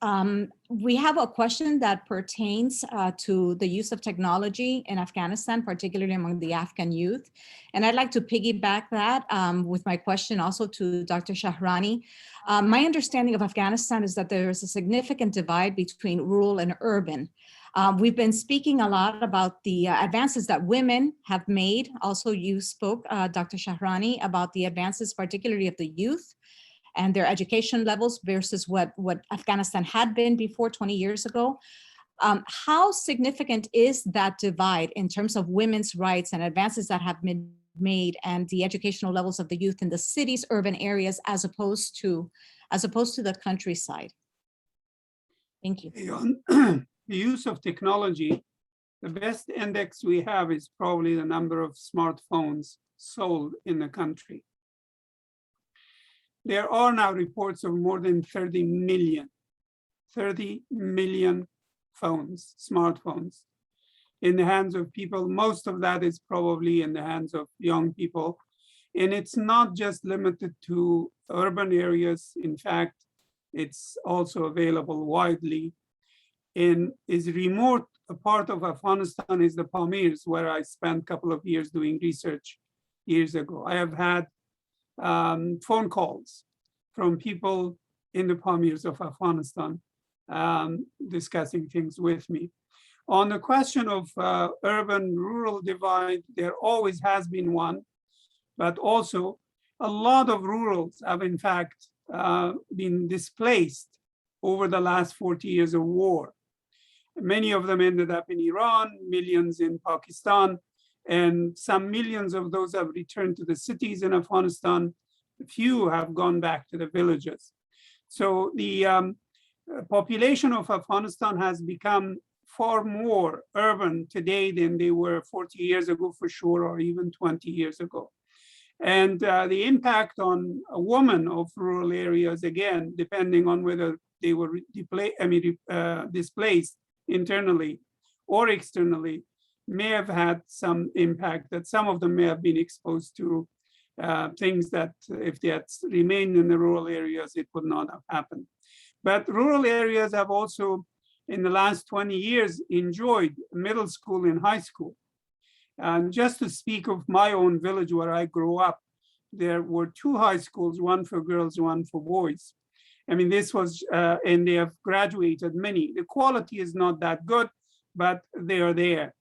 We have a question that pertains to the use of technology in Afghanistan, particularly among the Afghan youth. And I'd like to piggyback that with my question also to Dr. Shahrani. My understanding of Afghanistan is that there is a significant divide between rural and urban. We've been speaking a lot about the advances that women have made. Also, you spoke, Dr. Shahrani, about the advances, particularly of the youth and their education levels versus what Afghanistan had been before 20 years ago. How significant is that divide in terms of women's rights and advances that have been made and the educational levels of the youth in the cities, urban areas, as opposed to the countryside? Thank you. The use of technology, the best index we have is probably the number of smartphones sold in the country. There are now reports of more than 30 million phones, smartphones, in the hands of people. Most of that is probably in the hands of young people. And it's not just limited to urban areas. In fact, it's also available widely. In is remote, a part of Afghanistan is the Pamirs, where I spent a couple of years doing research years ago. I have had phone calls from people in the Pamirs of Afghanistan discussing things with me. On the question of urban-rural divide, there always has been one, but also a lot of rurals have in fact been displaced over the last 40 years of war. Many of them ended up in Iran, millions in Pakistan, and some millions of those have returned to the cities in Afghanistan. A few have gone back to the villages. So the population of Afghanistan has become far more urban today than they were 40 years ago for sure, or even 20 years ago. And the impact on a woman of rural areas, again, depending on whether they were displaced internally or externally, may have had some impact, that some of them may have been exposed to things that if they had remained in the rural areas, it would not have happened. But rural areas have also, in the last 20 years, enjoyed middle school and high school. And just to speak of my own village where I grew up, there were 2 high schools, one for girls, one for boys. I mean, this was, and they have graduated many. The quality is not that good, but they are there.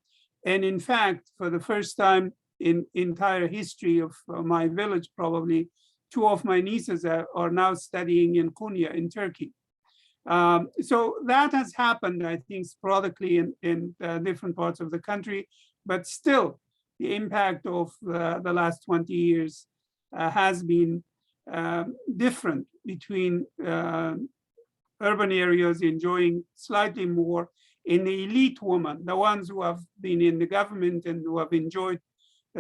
And in fact, for the first time in entire history of my village, probably 2 of my nieces are now studying in Konya in Turkey. So that has happened, I think, sporadically in different parts of the country, but still the impact of the last 20 years has been different between urban areas enjoying slightly more, in the elite women, the ones who have been in the government and who have enjoyed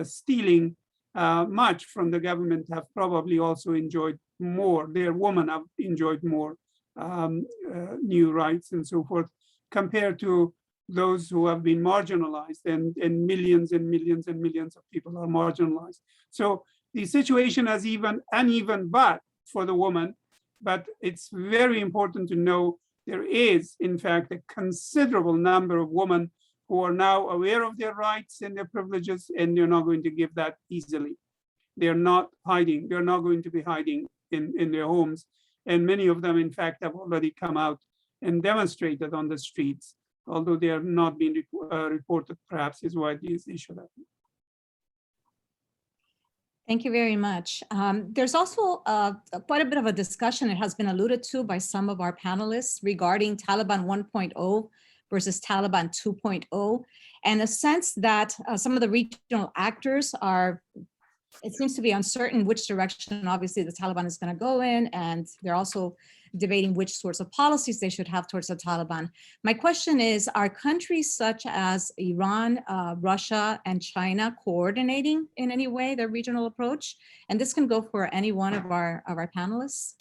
stealing much from the government, have probably also enjoyed more. Their women have enjoyed more new rights and so forth, compared to those who have been marginalized, and millions and millions and millions of people are marginalized. So the situation is even uneven but for the woman, but it's very important to know there is, in fact, a considerable number of women who are now aware of their rights and their privileges, and they're not going to give that easily. They're not hiding. They're not going to be hiding in their homes. And many of them, in fact, have already come out and demonstrated on the streets, although they are not being reported, perhaps, is widely as they should have been. Thank you very much. There's also quite a bit of a discussion, it has been alluded to by some of our panelists, regarding Taliban 1.0 versus Taliban 2.0, and a sense that some of the regional actors are it seems to be uncertain which direction, obviously, the Taliban is going to go in, and they're also debating which sorts of policies they should have towards the Taliban. My question is, are countries such as Iran, Russia, and China coordinating in any way their regional approach? And this can go for any one of our panelists.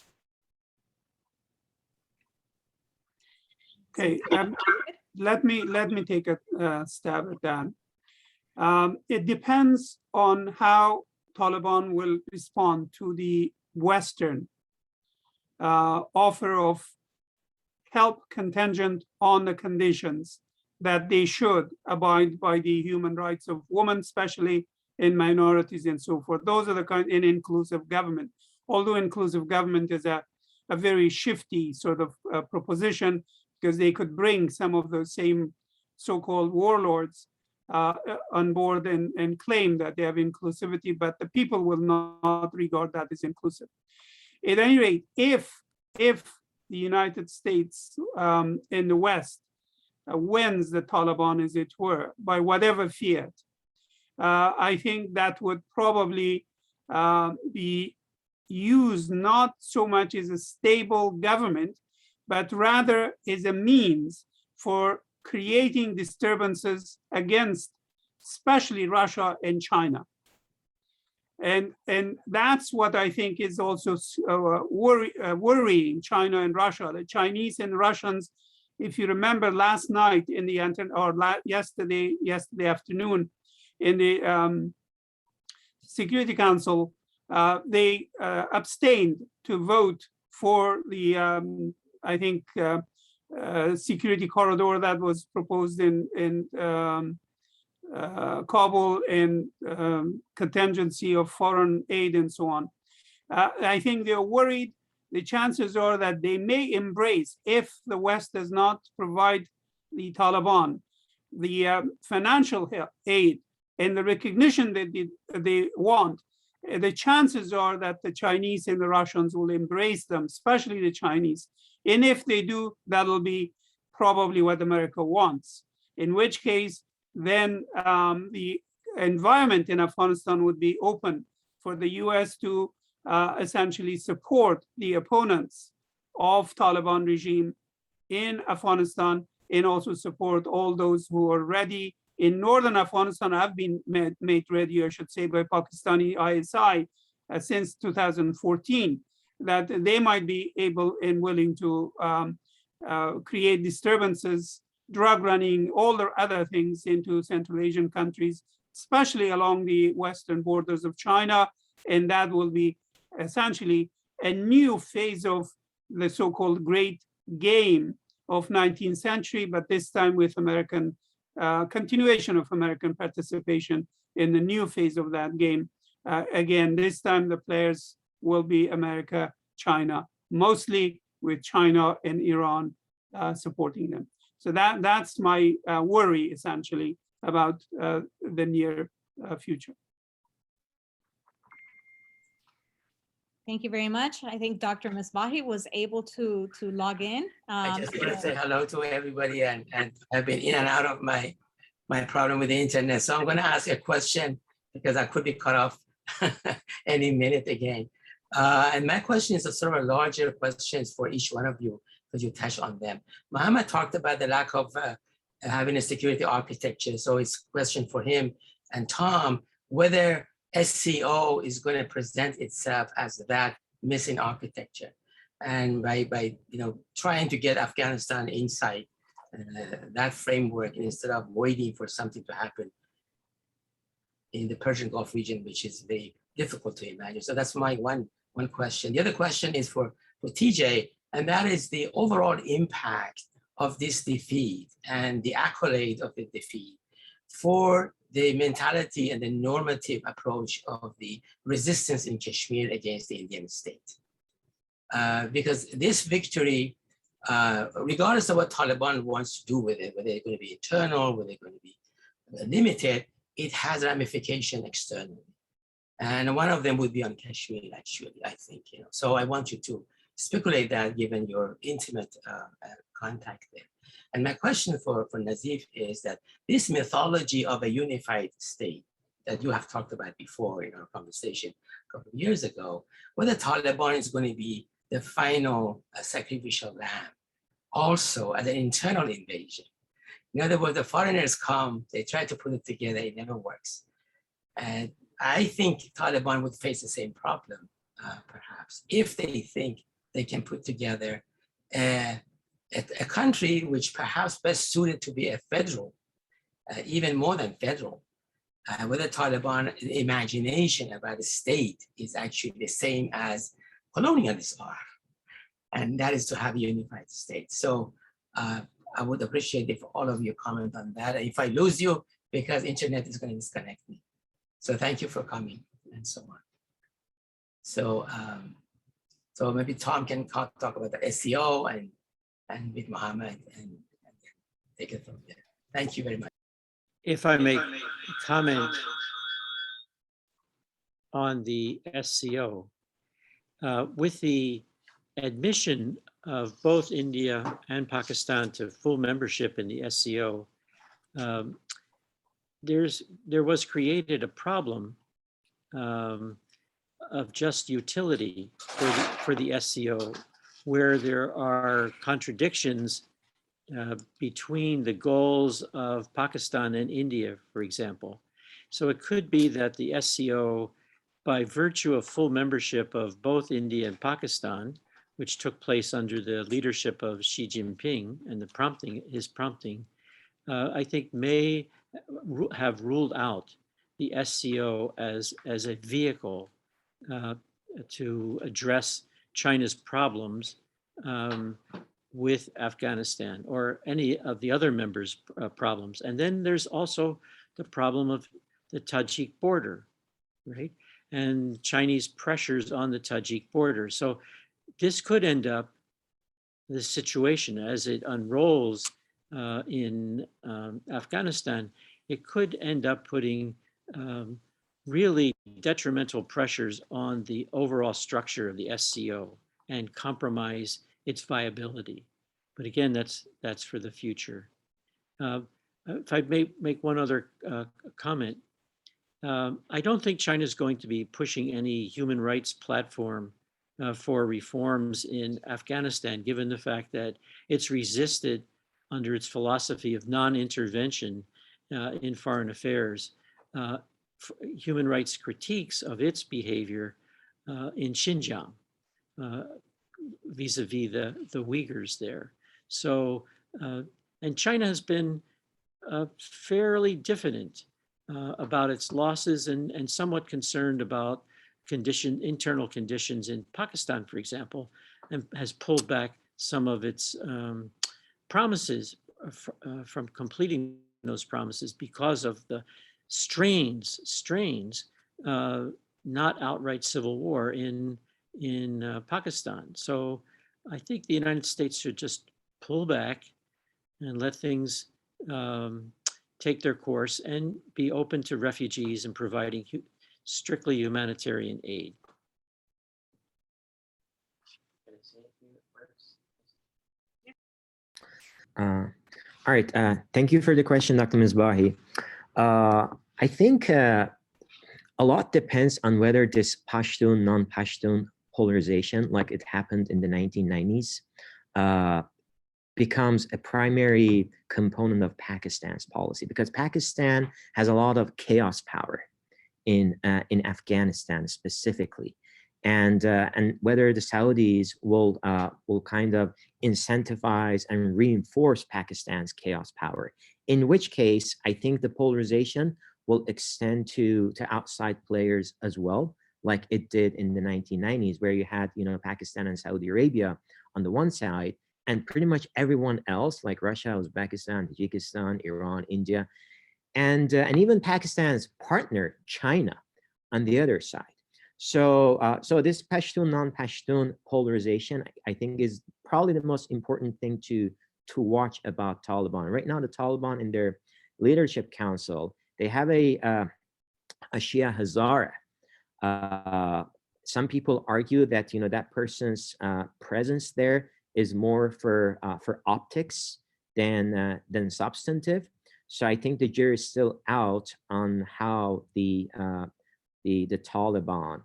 Okay, let me take a stab at that. It depends on how Taliban will respond to the Western offer of help contingent on the conditions that they should abide by the human rights of women, especially in minorities and so forth. Those are the kind in inclusive government. Although inclusive government is a very shifty sort of proposition, because they could bring some of those same so-called warlords on board and claim that they have inclusivity, but the people will not regard that as inclusive. At any rate, if the United States in the West wins the Taliban, as it were, by whatever fiat, I think that would probably be used not so much as a stable government, but rather as a means for creating disturbances against especially Russia and China. And that's what I think is also worrying China and Russia. The Chinese and Russians, if you remember last night in the yesterday afternoon in the Security Council, they abstained to vote for the I think security corridor that was proposed in Kabul and contingency of foreign aid and so on. I think they're worried. The chances are that they may embrace, if the West does not provide the Taliban the financial aid and the recognition that they want, the chances are that the Chinese and the Russians will embrace them, especially the Chinese. And if they do, that'll be probably what America wants. In which case, then the environment in Afghanistan would be open for the US to essentially support the opponents of Taliban regime in Afghanistan, and also support all those who are ready in northern Afghanistan, have been made ready, I should say, by Pakistani ISI since 2014, that they might be able and willing to create disturbances, drug running, all the other things into Central Asian countries, especially along the western borders of China. And that will be essentially a new phase of the so-called great game of 19th century, but this time with American continuation of American participation in the new phase of that game. Again, this time the players will be America, China, mostly with China and Iran supporting them. So that's my worry, essentially, about the near future. Thank you very much. I think Dr. Misbahi was able to log in. I just want to say hello to everybody, and I've been in and out of my problem with the internet. So I'm going to ask a question because I could be cut off any minute again. And my question is a sort of a larger questions for each one of you, because you touched on them. Muhammad talked about the lack of having a security architecture. So it's a question for him and Tom, whether SCO is going to present itself as that missing architecture, and by trying to get Afghanistan inside that framework instead of waiting for something to happen in the Persian Gulf region, which is very difficult to imagine. So that's my one question. The other question is for TJ, and that is the overall impact of this defeat and the accolade of the defeat for the mentality and the normative approach of the resistance in Kashmir against the Indian state. Because this victory, regardless of what Taliban wants to do with it, whether they're going to be internal, whether they're going to be limited, it has ramification externally. And one of them would be on Kashmir, actually, I think. So I want you to speculate that, given your intimate contact there. And my question for Nazif is that this mythology of a unified state that you have talked about before in our conversation a couple of years ago, whether Taliban is going to be the final sacrificial lamb, also as an internal invasion. In other words, the foreigners come, they try to put it together, it never works. And I think Taliban would face the same problem, perhaps, if they think they can put together a country which perhaps best suited to be a federal, even more than federal, whether Taliban imagination about the state is actually the same as colonialists are, and that is to have a unified state. So I would appreciate if all of you comment on that. If I lose you, because internet is going to disconnect me. So thank you for coming and so on. So so maybe Tom can talk about the SEO and with Mohammed and take it from there. Thank you very much. If I may comment on the SCO, with the admission of both India and Pakistan to full membership in the SCO, there was created a problem of just utility for the SCO, where there are contradictions between the goals of Pakistan and India, for example. So it could be that the SCO, by virtue of full membership of both India and Pakistan, which took place under the leadership of Xi Jinping and his prompting, I think may have ruled out the SCO as a vehicle to address China's problems with Afghanistan or any of the other members' problems. And then there's also the problem of the Tajik border, right? And Chinese pressures on the Tajik border. So this could end up, the situation as it unrolls in Afghanistan, it could end up putting really detrimental pressures on the overall structure of the SCO and compromise its viability. But again, that's for the future. If I may make one other comment, I don't think China is going to be pushing any human rights platform for reforms in Afghanistan, given the fact that it's resisted under its philosophy of non-intervention in foreign affairs, human rights critiques of its behavior in Xinjiang, vis-a-vis the Uyghurs there. So, and China has been fairly diffident about its losses and somewhat concerned about internal conditions in Pakistan, for example, and has pulled back some of its promises from completing those promises because of the strains, not outright civil war in Pakistan. So I think the United States should just pull back and let things take their course and be open to refugees and providing strictly humanitarian aid. All right, thank you for the question, Dr. Misbahi. I think a lot depends on whether this Pashtun, non-Pashtun polarization, like it happened in the 1990s, becomes a primary component of Pakistan's policy, because Pakistan has a lot of chaos power in Afghanistan specifically, and whether the Saudis will kind of incentivize and reinforce Pakistan's chaos power, in which case I think the polarization will extend to outside players as well, like it did in the 1990s, where you had Pakistan and Saudi Arabia on the one side, and pretty much everyone else, like Russia, Uzbekistan, Tajikistan, Iran, India, and even Pakistan's partner, China, on the other side. So this Pashtun, non-Pashtun polarization, I think, is probably the most important thing to watch about Taliban. Right now, the Taliban in their leadership council, they have a Shia Hazara. Some people argue that that person's presence there is more for optics than substantive. So I think the jury is still out on how the Taliban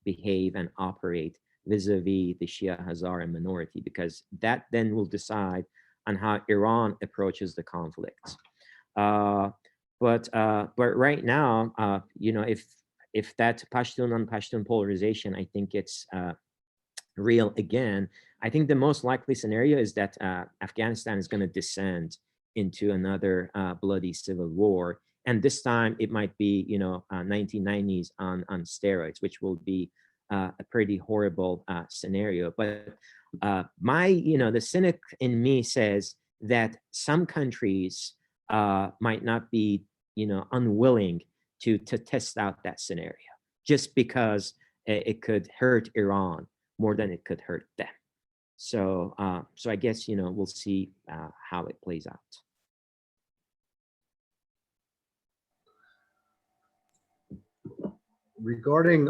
behave and operate vis-a-vis the Shia, Hazara minority, because that then will decide on how Iran approaches the conflict. But right now, you know, if that Pashtun on Pashtun polarization, I think it's real again. I think the most likely scenario is that Afghanistan is going to descend into another bloody civil war, and this time it might be, you know, 1990s on steroids, which will be a pretty horrible scenario. But you know, the cynic in me says that some countries might not be, you know, unwilling to test out that scenario, just because it could hurt Iran more than it could hurt them. So so I guess, you know, we'll see how it plays out. Regarding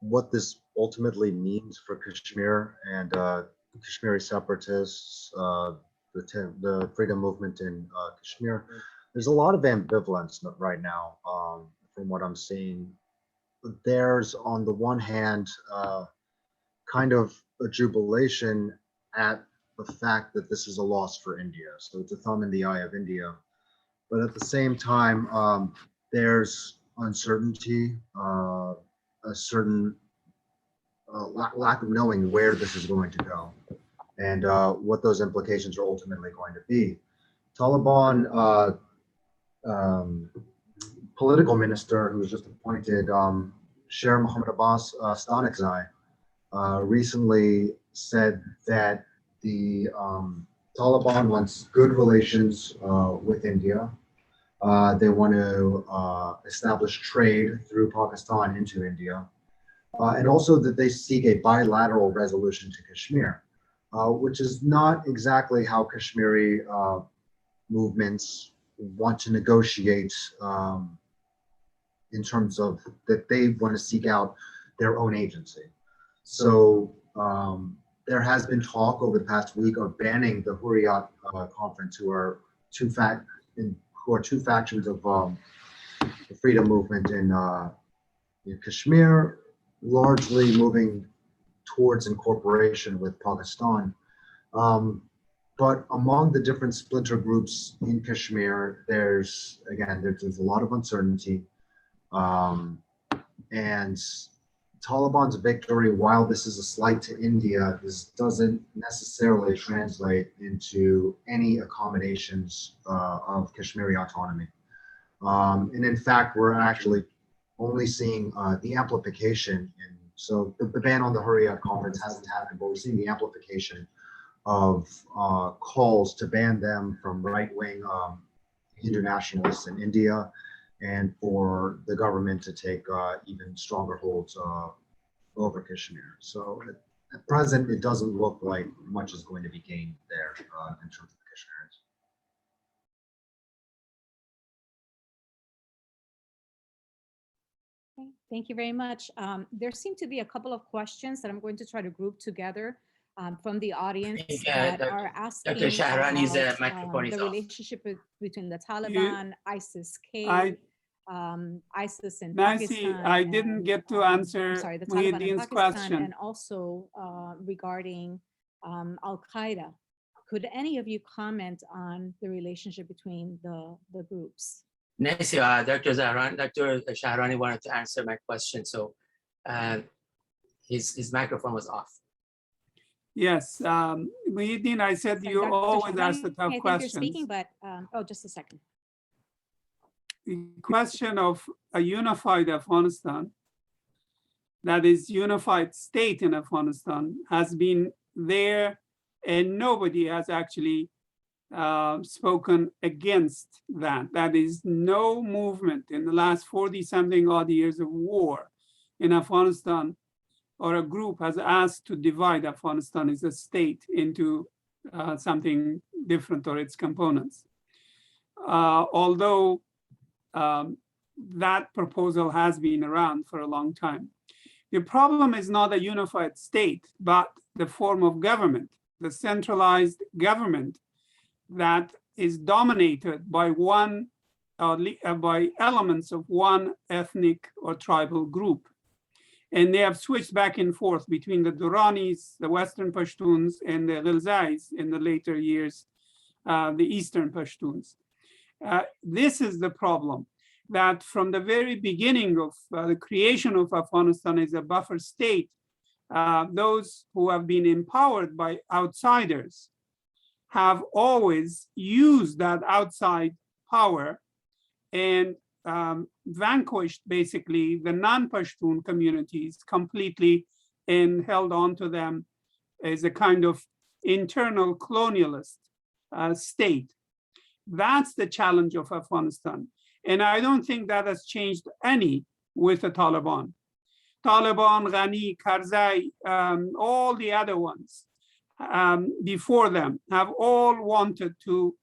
what this ultimately means for Kashmir and Kashmiri separatists, the freedom movement in Kashmir, there's a lot of ambivalence right now from what I'm seeing. There's, on the one hand, kind of a jubilation at the fact that this is a loss for India. So it's a thumb in the eye of India. But at the same time, there's uncertainty, a certain lack of knowing where this is going to go and what those implications are ultimately going to be. Taliban political minister who was just appointed, Sher Mohammad Abbas Stanekzai, recently said that the Taliban wants good relations with India. They want to establish trade through Pakistan into India, and also that they seek a bilateral resolution to Kashmir, which is not exactly how Kashmiri movements want to negotiate in terms of that they want to seek out their own agency. So there has been talk over the past week of banning the Hurriyat conference, who are two factions of the freedom movement in Kashmir, largely moving towards incorporation with Pakistan. But among the different splinter groups in Kashmir, there's a lot of uncertainty. And Taliban's victory, while this is a slight to India, this doesn't necessarily translate into any accommodations of Kashmiri autonomy. And in fact, we're actually only seeing the amplification. So the ban on the Hurriyat conference hasn't happened, but we're seeing the amplification of calls to ban them from right-wing Hindu nationalists in India, and for the government to take even stronger holds over Kashmir. So at present, it doesn't look like much is going to be gained there in terms of Kashmiris. Okay, thank you very much. There seem to be a couple of questions that I'm going to try to group together from the audience that are asking Dr. Shahrani's about microphone is the off. relationship between the Taliban, ISIS-K, ISIS in Nancy, Pakistan. I didn't get to answer The Taliban in Muhyiddin's Pakistan, question. and also regarding Al-Qaeda. Could any of you comment on the relationship between the groups? Nancy, Dr. Shahrani wanted to answer my question, so his microphone was off. Yes, Muhyiddin, I said you Dr. always Shahrani, ask the tough I think questions. you're speaking, but oh, just a second. The question of a unified Afghanistan, that is unified state in Afghanistan, has been there, and nobody has actually spoken against that. That is no movement in the last 40-something odd years of war in Afghanistan, or a group has asked to divide Afghanistan as a state into something different or its components. Although that proposal has been around for a long time. The problem is not a unified state, but the form of government, the centralized government that is dominated by by elements of one ethnic or tribal group. And they have switched back and forth between the Duranis, the Western Pashtuns, and the Ghilzais in the later years, the Eastern Pashtuns. This is the problem, that from the very beginning of the creation of Afghanistan as a buffer state, those who have been empowered by outsiders have always used that outside power and vanquished basically the non-Pashtun communities completely and held on to them as a kind of internal colonialist state. That's the challenge of Afghanistan. And I don't think that has changed any with the Taliban. Taliban, Ghani, Karzai, all the other ones before them have all wanted to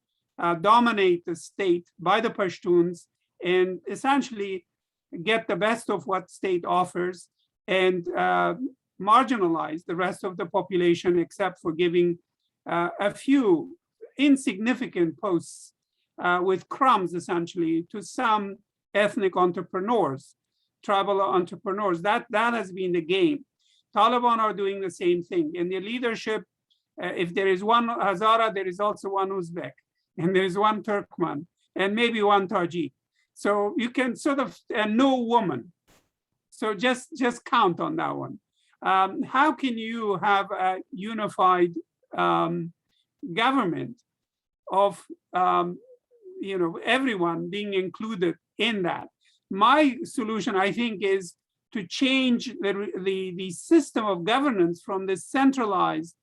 dominate the state by the Pashtuns and essentially get the best of what state offers and marginalize the rest of the population, except for giving a few insignificant posts with crumbs, essentially, to some ethnic entrepreneurs, tribal entrepreneurs. That has been the game. Taliban are doing the same thing. In their leadership, if there is one Hazara, there is also one Uzbek, and there is one Turkmen, and maybe one Tajik. So you can sort of, no woman. So just count on that one. How can you have a unified government of everyone being included in that? My solution, I think, is to change the system of governance from the centralized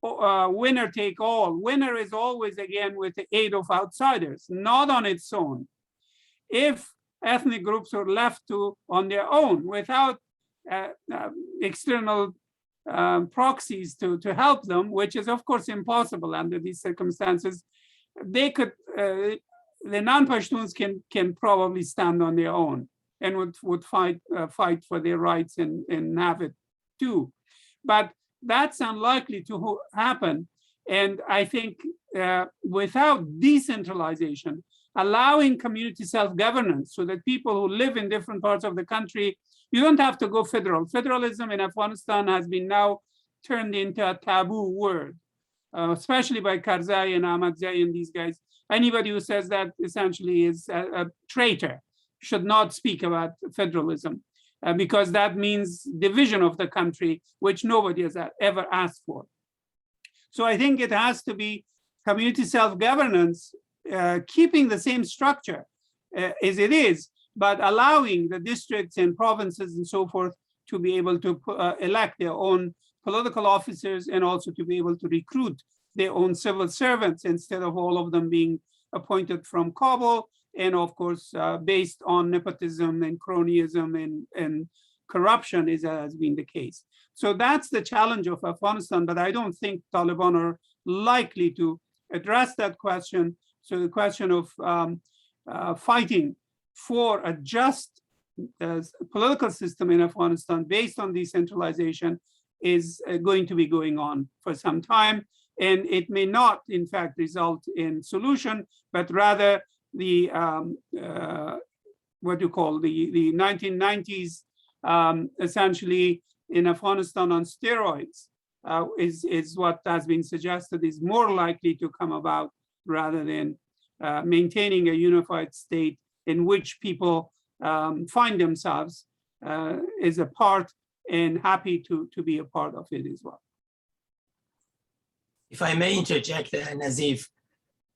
winner take all. Winner is always, again, with the aid of outsiders, not on its own. If ethnic groups are left on their own without external proxies to help them, which is of course impossible under these circumstances, they could, the non-Pashtuns can probably stand on their own and would fight for their rights and have it too. But that's unlikely to happen. And I think without decentralization, allowing community self-governance so that people who live in different parts of the country, you don't have to go federal. Federalism in Afghanistan has been now turned into a taboo word, especially by Karzai and Ahmadzai and these guys. Anybody who says that essentially is a traitor, should not speak about federalism because that means division of the country, which nobody has ever asked for. So I think it has to be community self-governance, keeping the same structure as it is, but allowing the districts and provinces and so forth to be able to elect their own political officers and also to be able to recruit their own civil servants instead of all of them being appointed from Kabul, and of course, based on nepotism and cronyism and corruption has been the case. So that's the challenge of Afghanistan, but I don't think Taliban are likely to address that question. So the question of fighting for a just political system in Afghanistan based on decentralization is going to be going on for some time. And it may not, in fact, result in solution, but rather the, what you call the 1990s, essentially in Afghanistan on steroids, is what has been suggested is more likely to come about rather than maintaining a unified state in which people find themselves as a part and happy to be a part of it as well. If I may interject, Nazif,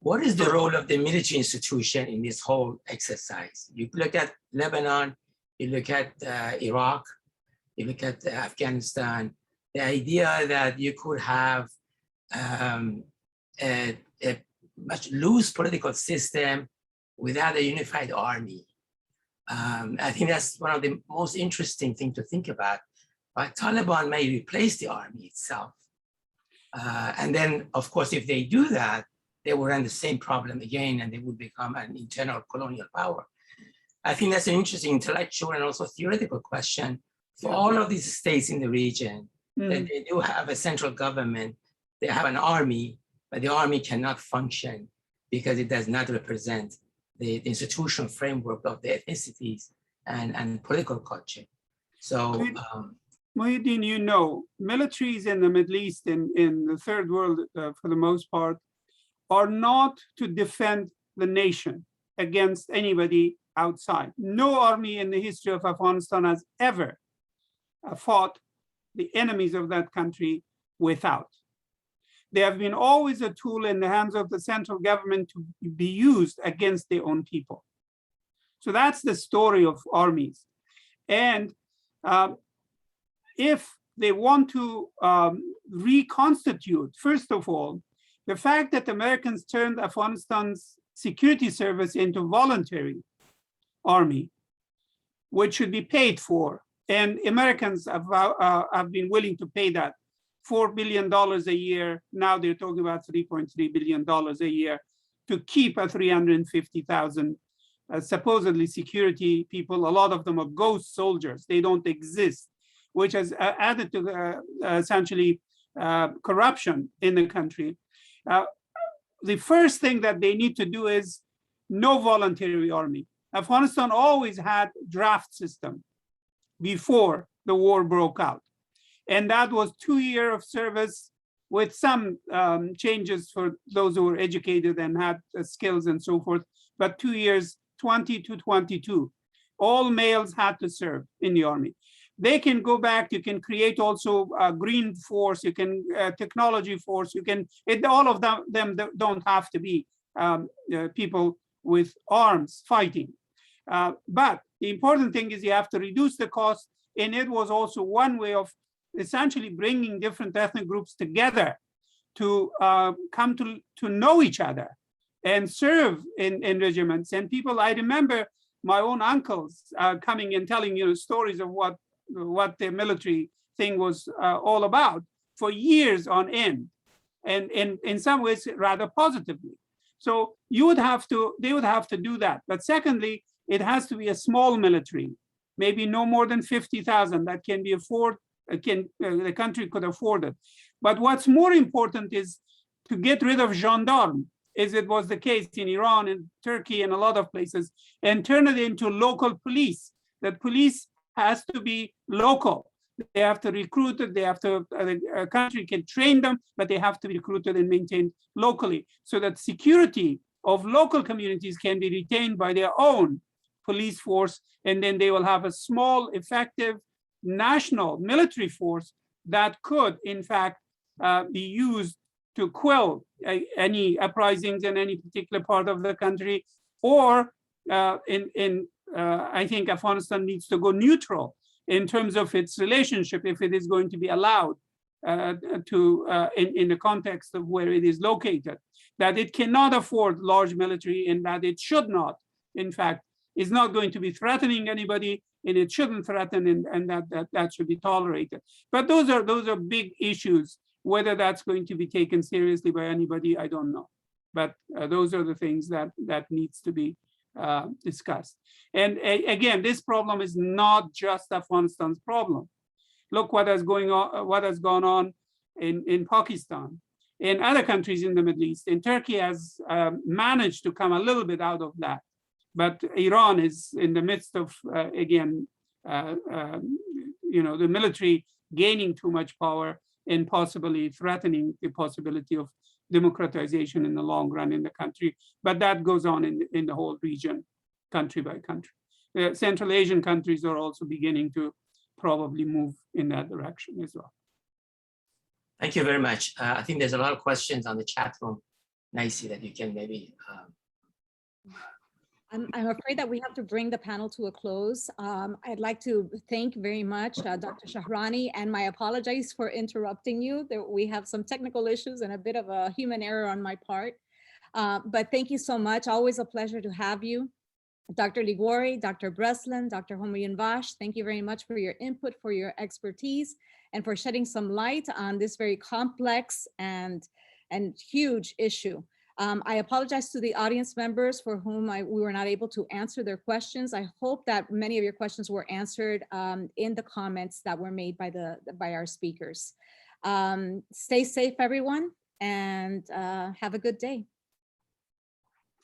what is the role of the military institution in this whole exercise? You look at Lebanon, you look at Iraq, you look at Afghanistan, the idea that you could have a much loose political system without a unified army. I think that's one of the most interesting things to think about. But Taliban may replace the army itself. And then, of course, if they do that, they will run the same problem again and they will become an internal colonial power. I think that's an interesting intellectual and also theoretical question for all of these states in the region, that they do have a central government, they have an army, but the army cannot function because it does not represent the institutional framework of the ethnicities and political culture. So, Muhyiddin, you know, militaries in the Middle East, in the third world, for the most part, are not to defend the nation against anybody outside. No army in the history of Afghanistan has ever fought the enemies of that country without. They have been always a tool in the hands of the central government to be used against their own people. So that's the story of armies. And if they want to reconstitute, first of all, the fact that Americans turned Afghanistan's security service into voluntary army, which should be paid for, and Americans have been willing to pay that $4 billion a year. Now they're talking about $3.3 billion a year to keep a 350,000 supposedly security people. A lot of them are ghost soldiers. They don't exist, which has added to essentially corruption in the country. The first thing that they need to do is no voluntary army. Afghanistan always had draft system before the war broke out. And that was 2 years of service with some changes for those who were educated and had skills and so forth, but 2 years, 20 to 22. All males had to serve in the army. They can go back, you can create also a green force, you can technology force, you can, all of them don't have to be people with arms fighting. But the important thing is you have to reduce the cost, and it was also one way of essentially bringing different ethnic groups together to come to know each other and serve in regiments. And people, I remember my own uncles coming and telling stories of what the military thing was all about for years on end, and in some ways rather positively. So they would have to do that. But secondly, it has to be a small military, maybe no more than 50,000 that can be afforded. The country could afford it. But what's more important is to get rid of gendarmes, as it was the case in Iran and Turkey and a lot of places, and turn it into local police. That police has to be local. They have to recruit it. They have to, a country can train them, but they have to be recruited and maintained locally, so that security of local communities can be retained by their own police force. And then they will have a small, effective national military force that could, in fact, be used to quell any uprisings in any particular part of the country. Or I think Afghanistan needs to go neutral in terms of its relationship, if it is going to be allowed in the context of where it is located, that it cannot afford large military, and that it should not, in fact, is not going to be threatening anybody, and it shouldn't threaten, and that should be tolerated. But those are big issues. Whether that's going to be taken seriously by anybody, I don't know. But those are the things that needs to be discussed. And again, this problem is not just Afghanistan's problem. Look what has gone on in Pakistan, in other countries in the Middle East. And Turkey has managed to come a little bit out of that. But Iran is in the midst of, again, the military gaining too much power and possibly threatening the possibility of democratization in the long run in the country. But that goes on in the whole region, country by country. Central Asian countries are also beginning to probably move in that direction as well. Thank you very much. I think there's a lot of questions on the chat room, Nicey, that you can maybe. I'm afraid that we have to bring the panel to a close. I'd like to thank very much Dr. Shahrani, and my apologies for interrupting you. We have some technical issues and a bit of a human error on my part. But thank you so much. Always a pleasure to have you. Dr. Liguori, Dr. Breslin, Dr. Homayoun Vash, thank you very much for your input, for your expertise, and for shedding some light on this very complex and huge issue. I apologize to the audience members for whom we were not able to answer their questions. I hope that many of your questions were answered in the comments that were made by our speakers. Stay safe, everyone, and have a good day.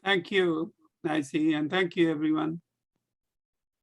Thank you, Nancy, and thank you, everyone.